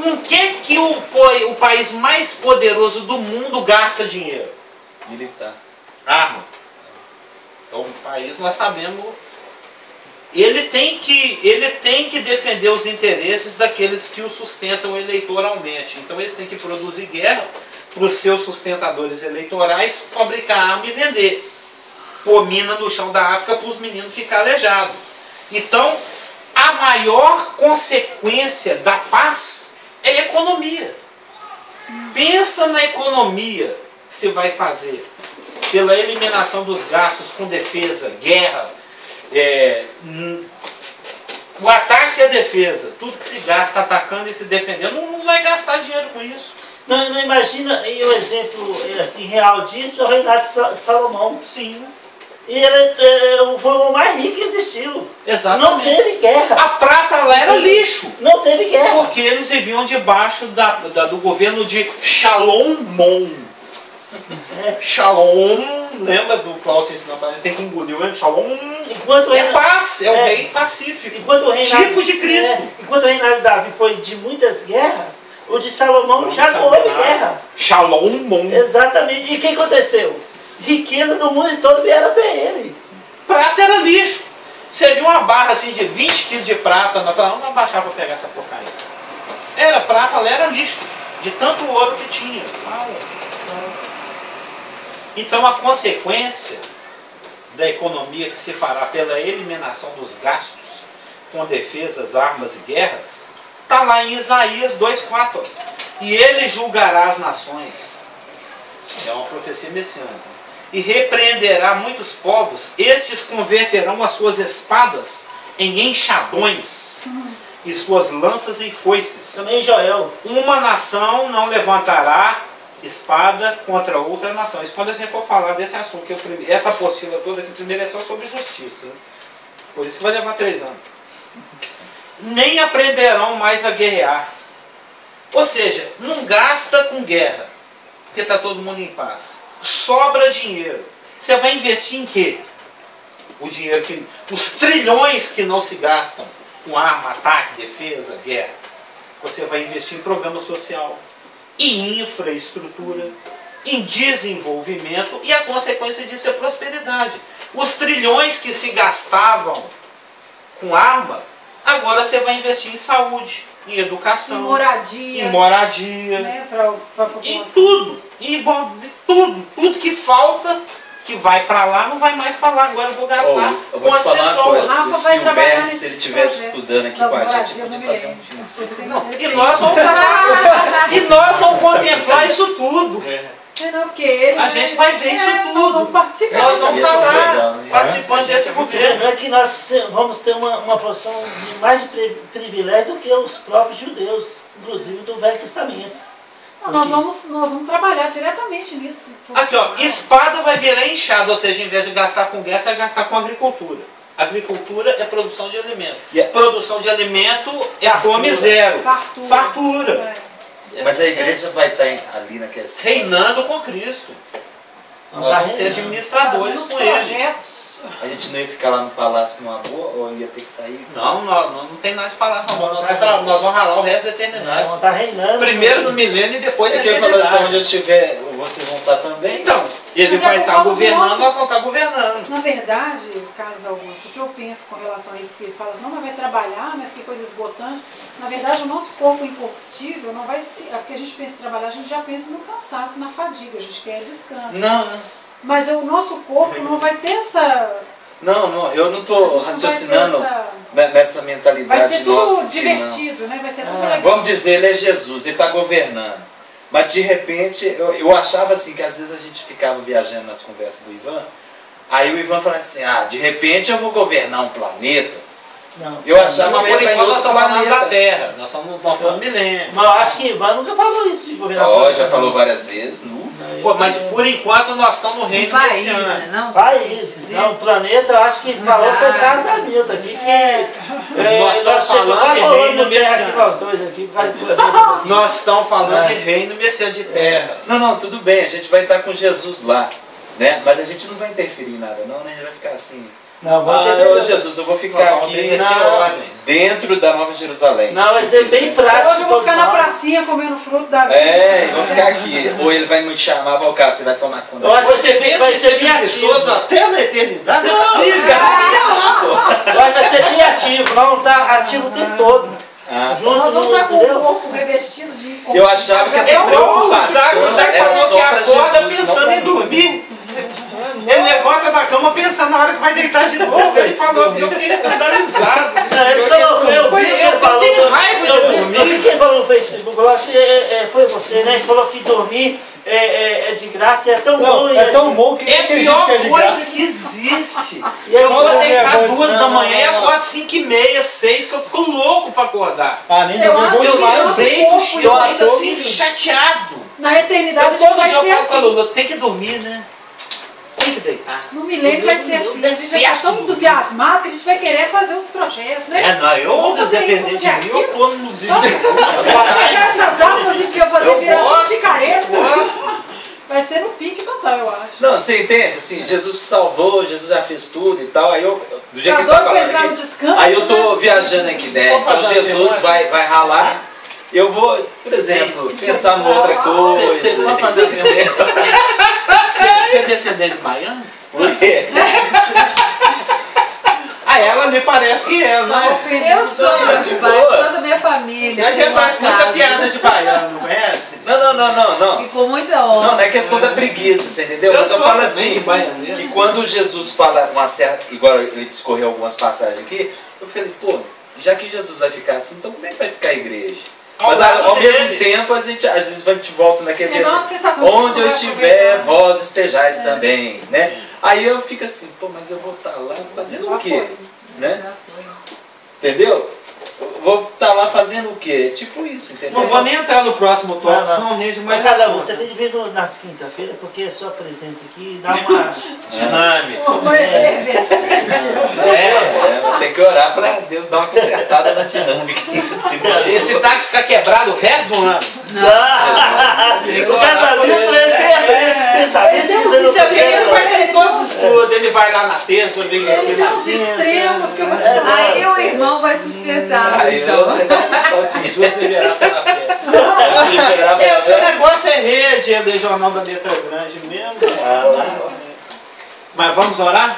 Speaker 1: Com que o país mais poderoso do mundo gasta dinheiro?
Speaker 4: Militar.
Speaker 1: Arma. Então o país, nós sabemos, ele tem que defender os interesses daqueles que o sustentam eleitoralmente. Então eles têm que produzir guerra para os seus sustentadores eleitorais, fabricar arma e vender. Pôr mina no chão da África para os meninos ficarem aleijados. Então, a maior consequência da paz é a economia. Pensa na economia que você vai fazer pela eliminação dos gastos com defesa, guerra, o ataque e a defesa. Tudo que se gasta atacando e se defendendo, não vai gastar dinheiro com isso.
Speaker 2: Não imagina, e o exemplo assim, real disso é o reinado de Salomão.
Speaker 1: Sim.
Speaker 2: E ele foi o mais rico que existiu.
Speaker 1: Exatamente.
Speaker 2: Não teve guerra.
Speaker 1: A prata lá era lixo.
Speaker 2: Não teve guerra.
Speaker 1: Porque eles viviam debaixo do governo de Salomão. Shalom, lembra do Cláudio ensinando para ele? Tem que engolir o Shalom. Paz, é o rei pacífico. Tipo de Cristo.
Speaker 2: Enquanto o reinado de Davi foi de muitas guerras, o de Salomão já não houve guerra.
Speaker 1: Shalom.
Speaker 2: Exatamente. E o que aconteceu? Riqueza do mundo todo vieram até ele.
Speaker 1: Prata era lixo. Você viu uma barra assim de 20 quilos de prata, nós falamos, vamos abaixar para pegar essa porcaria. Era prata, ela era lixo. De tanto ouro que tinha. Então a consequência da economia que se fará pela eliminação dos gastos com defesas, armas e guerras está lá em Isaías 2,4. E ele julgará as nações. É uma profecia messiânica. E repreenderá muitos povos. Estes converterão as suas espadas em enxadões e suas lanças em foices.
Speaker 2: Também em Joel.
Speaker 1: Uma nação não levantará espada contra outra nação. Isso quando a gente for falar desse assunto. Que essa apostila toda aqui primeiro é só sobre justiça. Hein? Por isso que vai levar 3 anos. Nem aprenderão mais a guerrear. Ou seja, não gasta com guerra, porque está todo mundo em paz. Sobra dinheiro. Você vai investir em quê? O dinheiro que... Os trilhões que não se gastam com arma, ataque, defesa, guerra. Você vai investir em programa social, em infraestrutura, em desenvolvimento, e a consequência disso é prosperidade. Os trilhões que se gastavam com arma, agora você vai investir em saúde, em educação,
Speaker 3: em
Speaker 1: moradia,
Speaker 3: né, pra
Speaker 1: em tudo, tudo que falta, que vai para lá, não vai mais para lá. Agora eu vou gastar
Speaker 4: eu vou
Speaker 1: com
Speaker 4: te
Speaker 1: as
Speaker 4: falar uma
Speaker 1: pessoas.
Speaker 4: coisa.
Speaker 3: Rafa
Speaker 4: Se
Speaker 3: vai
Speaker 4: o
Speaker 3: trabalhar
Speaker 4: Gilberto,
Speaker 3: nesses
Speaker 4: se ele estivesse
Speaker 3: projetos
Speaker 4: estudando aqui
Speaker 3: das
Speaker 4: com a gente,
Speaker 3: moradias
Speaker 4: ele
Speaker 3: no
Speaker 4: podia fazer um
Speaker 3: milênio.
Speaker 4: filme.
Speaker 1: E nós vamos contemplar isso tudo.
Speaker 3: Não, porque ele,
Speaker 1: A gente vai ver isso
Speaker 3: nós
Speaker 1: tudo.
Speaker 3: vamos participar.
Speaker 1: Nós vamos
Speaker 4: Ia ser
Speaker 1: estar lá
Speaker 4: legal, né?
Speaker 1: participando desse governo.
Speaker 2: Lembrando que nós vamos ter uma porção de mais de privilégio do que os próprios judeus, inclusive do Velho Testamento.
Speaker 3: Não, nós vamos trabalhar diretamente nisso.
Speaker 1: Aqui, ó, espada vai virar enxada, ou seja, em vez de gastar com guerra, você vai gastar com agricultura. Agricultura é produção de alimento. Produção de alimento é fome zero. Fartura.
Speaker 4: Mas a igreja vai estar ali naquela
Speaker 1: Reinando com Cristo. Nós vamos ser administradores com ele.
Speaker 3: projetos.
Speaker 4: A gente não ia ficar lá no palácio numa boa ou ia ter que sair?
Speaker 1: Não tem nada de palavra. Nós vamos ralar o resto da eternidade.
Speaker 2: Não, tá reinando.
Speaker 1: Primeiro no milênio e depois
Speaker 4: É
Speaker 1: na
Speaker 4: que ele falou assim,
Speaker 1: eternidade.
Speaker 4: onde eu estiver, vocês vão estar também.
Speaker 1: Então, ele
Speaker 3: Mas
Speaker 1: vai
Speaker 3: é por
Speaker 1: estar
Speaker 3: causa do
Speaker 1: governando,
Speaker 3: nosso-
Speaker 1: nós vamos estar governando.
Speaker 3: Na verdade, Carlos Augusto, o que eu penso com relação a isso, que ele fala assim, não, mas vai trabalhar, mas que coisa esgotante. Na verdade, o nosso corpo incorruptível não vai ser. Porque a gente pensa em trabalhar, a gente já pensa no cansaço, na fadiga, a gente quer descanso.
Speaker 4: Não,
Speaker 3: Mas o nosso corpo não vai ter essa.
Speaker 4: eu não
Speaker 3: a
Speaker 4: estou
Speaker 3: gente não
Speaker 4: raciocinando
Speaker 3: vai ter essa-
Speaker 4: nessa mentalidade
Speaker 3: Vai ser
Speaker 4: nossa.
Speaker 3: tudo
Speaker 4: de não.
Speaker 3: divertido, né? Vai ser tudo legal.
Speaker 4: Vamos dizer, ele é Jesus, ele está governando. Mas de repente, eu achava assim, que às vezes a gente ficava viajando nas conversas do Ivan, aí o Ivan falava assim, de repente eu vou governar um planeta.
Speaker 2: Não.
Speaker 4: Eu achava
Speaker 1: Mas
Speaker 4: que
Speaker 1: por
Speaker 4: ele está em
Speaker 1: enquanto nós
Speaker 4: outro
Speaker 1: estamos falando da
Speaker 4: planeta.
Speaker 1: Terra. Nós estamos falando milênio.
Speaker 2: Mas eu acho que Ivan nunca falou isso de governar.
Speaker 4: Já falou várias vezes.
Speaker 1: Pô, mas por enquanto nós estamos no reino
Speaker 6: País,
Speaker 1: messiânico.
Speaker 6: né? Não?
Speaker 2: Países, não, o planeta, eu acho que falou foi casamento aqui, que
Speaker 1: Nós estamos falando de reino
Speaker 2: terra aqui
Speaker 1: messiânico.
Speaker 2: nós dois aqui, por causa do
Speaker 1: Nós estamos falando de reino messiânico de terra.
Speaker 4: Não, tudo bem, a gente vai estar com Jesus lá, né? Mas a gente não vai interferir em nada não, né? A gente vai ficar assim,
Speaker 2: Não, vamos ter
Speaker 4: ô Jesus, eu vou
Speaker 1: Nós
Speaker 4: ficar
Speaker 1: vamos
Speaker 4: aqui
Speaker 1: obedecer ordens.
Speaker 4: dentro da Nova Jerusalém.
Speaker 2: Não, vai
Speaker 4: se
Speaker 2: ser
Speaker 4: quiser.
Speaker 2: bem prático.
Speaker 3: Hoje eu vou ficar na
Speaker 2: todos nós.
Speaker 3: pracinha comendo fruto da vida.
Speaker 4: Eu vou ficar aqui. Ou ele vai me chamar, Valcar, você vai tomar conta.
Speaker 2: Eu acho que
Speaker 1: Você pensa
Speaker 2: vai
Speaker 1: em
Speaker 2: ser
Speaker 1: ser
Speaker 2: bem
Speaker 1: preguiçoso
Speaker 2: ativo.
Speaker 1: até na eternidade? Não,
Speaker 2: Eu acho que vai ser bem ativo, não tá ativo o tempo todo. Junto,
Speaker 3: Nós vamos estar com o
Speaker 2: entendeu?
Speaker 3: corpo revestido de.
Speaker 4: Eu achava que essa
Speaker 1: É bom, o
Speaker 4: preocupação
Speaker 1: Zac
Speaker 4: era
Speaker 1: falou
Speaker 4: só
Speaker 1: que
Speaker 4: para
Speaker 1: acorda
Speaker 4: Jesus,
Speaker 1: pensando
Speaker 4: não
Speaker 1: em
Speaker 4: pra
Speaker 1: dormir. Ele levanta da cama pensando na hora que vai deitar de novo. Ele falou, eu fiquei escandalizado.
Speaker 2: Não, ele falou, eu vi que ele falou.
Speaker 1: tenho raiva de dormir.
Speaker 2: Eu vi que ele falou no Facebook, falou assim, foi você, né? Que falou que dormir é de graça, é tão bom.
Speaker 7: É tão bom que
Speaker 1: É a
Speaker 7: acredito
Speaker 1: pior
Speaker 7: que é de
Speaker 1: coisa
Speaker 7: graça.
Speaker 1: que existe.
Speaker 2: E eu
Speaker 1: Eu vou
Speaker 2: falei,
Speaker 1: deitar
Speaker 7: bom.
Speaker 1: 2 da manhã e
Speaker 2: Não, não.
Speaker 1: acordo 5h30, 6, que eu fico louco pra acordar.
Speaker 7: Nem
Speaker 3: Eu
Speaker 7: dormi
Speaker 3: acho
Speaker 7: bom
Speaker 3: que
Speaker 1: Eu
Speaker 7: demais.
Speaker 1: deito, eu
Speaker 3: corpo,
Speaker 1: deito assim, chateado.
Speaker 3: Na eternidade
Speaker 1: Eu
Speaker 3: a gente
Speaker 1: todo
Speaker 3: vai
Speaker 1: dia eu
Speaker 3: ser
Speaker 1: falo com a
Speaker 3: assim.
Speaker 1: Lula, tem que dormir, né? Tem que deitar.
Speaker 3: No milênio vai ser assim. A gente vai estar tão entusiasmado que a gente vai querer fazer os projetos, né?
Speaker 1: Não, eu
Speaker 3: Vamos fazer isso,
Speaker 1: dependendo de
Speaker 3: vamos
Speaker 1: mim,
Speaker 3: fazer
Speaker 1: eu tô no
Speaker 3: Vamos pegar essas armas e fazer
Speaker 1: Eu
Speaker 3: virar
Speaker 1: gosto,
Speaker 3: picareta.
Speaker 1: gosto.
Speaker 3: Vai ser no pique total, eu acho.
Speaker 4: Não, você entende? Assim, Jesus te salvou, Jesus já fez tudo e tal. Aí eu, do jeito
Speaker 3: Tá
Speaker 4: que ele tá
Speaker 3: doido pra
Speaker 4: falando
Speaker 3: entrar no
Speaker 4: aqui,
Speaker 3: descanso,
Speaker 4: aí eu tô
Speaker 3: né?
Speaker 4: viajando aqui, né?
Speaker 1: Vou
Speaker 4: Então
Speaker 1: fazer
Speaker 4: Jesus
Speaker 1: uma
Speaker 4: vai ralar. Eu vou, por exemplo, pensar numa outra coisa.
Speaker 1: Você pode fazer a pergunta? Você é descendente de baiano?
Speaker 4: Por quê?
Speaker 1: Ah, ela me parece que é, não é?
Speaker 6: Eu sou, meus
Speaker 4: de
Speaker 6: pais,
Speaker 4: boa.
Speaker 6: toda a minha família.
Speaker 1: A gente
Speaker 6: tem uma
Speaker 1: faz muita
Speaker 6: casa.
Speaker 1: piada de baiano, não é?
Speaker 4: Não.
Speaker 6: E com muita honra.
Speaker 4: Não é questão da preguiça, você entendeu?
Speaker 1: Eu
Speaker 4: Mas eu
Speaker 1: sou
Speaker 4: falo
Speaker 1: também
Speaker 4: assim,
Speaker 1: de baianeiro.
Speaker 4: que quando Jesus fala uma certa, igual ele discorreu algumas passagens aqui, eu falei, pô, já que Jesus vai ficar assim, então como é que vai ficar a igreja?
Speaker 1: Ao
Speaker 4: Mas
Speaker 1: lado
Speaker 4: ao
Speaker 1: dele.
Speaker 4: mesmo tempo, a gente às vezes a gente volta naquele
Speaker 3: É, dá uma
Speaker 4: assim,
Speaker 3: sensação de
Speaker 4: onde
Speaker 3: que
Speaker 4: eu
Speaker 3: vai
Speaker 4: estiver,
Speaker 3: aproveitar.
Speaker 4: vós estejais também, né? Aí eu fico assim, pô, mas eu vou estar lá fazendo
Speaker 3: Já
Speaker 4: o quê?
Speaker 3: foi.
Speaker 4: Né?
Speaker 6: Já foi.
Speaker 4: Entendeu? Eu vou estar lá fazendo o quê? Tipo isso, entendeu?
Speaker 1: Não vou nem entrar no próximo tópico,
Speaker 2: Não, não.
Speaker 1: senão rende
Speaker 2: Mas,
Speaker 1: mais
Speaker 2: cada
Speaker 1: assunto.
Speaker 2: você tem que vir nas quinta-feiras, porque a sua presença aqui dá uma.
Speaker 1: Dinâmica.
Speaker 3: Uma efervescência.
Speaker 4: Tem que orar para Deus dar uma consertada na dinâmica.
Speaker 1: Esse táxi fica quebrado o resto do ano.
Speaker 2: O casamento ele tem esse pensamento
Speaker 3: Deus,
Speaker 2: dizendo
Speaker 3: isso é
Speaker 2: que
Speaker 1: Ele vai ter todos os estudos, ele vai lá na terça, vem aqui
Speaker 3: Tem
Speaker 1: na
Speaker 3: uns
Speaker 1: quinta.
Speaker 3: extremos que eu vou te falar.
Speaker 6: Aí o irmão vai sustentar.
Speaker 4: Aí
Speaker 6: Então.
Speaker 4: você vai botar o dinheiro.
Speaker 1: Jesus liberar pela fé.
Speaker 4: Liberar
Speaker 1: É,
Speaker 4: pela
Speaker 1: o seu
Speaker 4: fé.
Speaker 1: negócio é rede, é legional da letra grande mesmo. Mas vamos orar?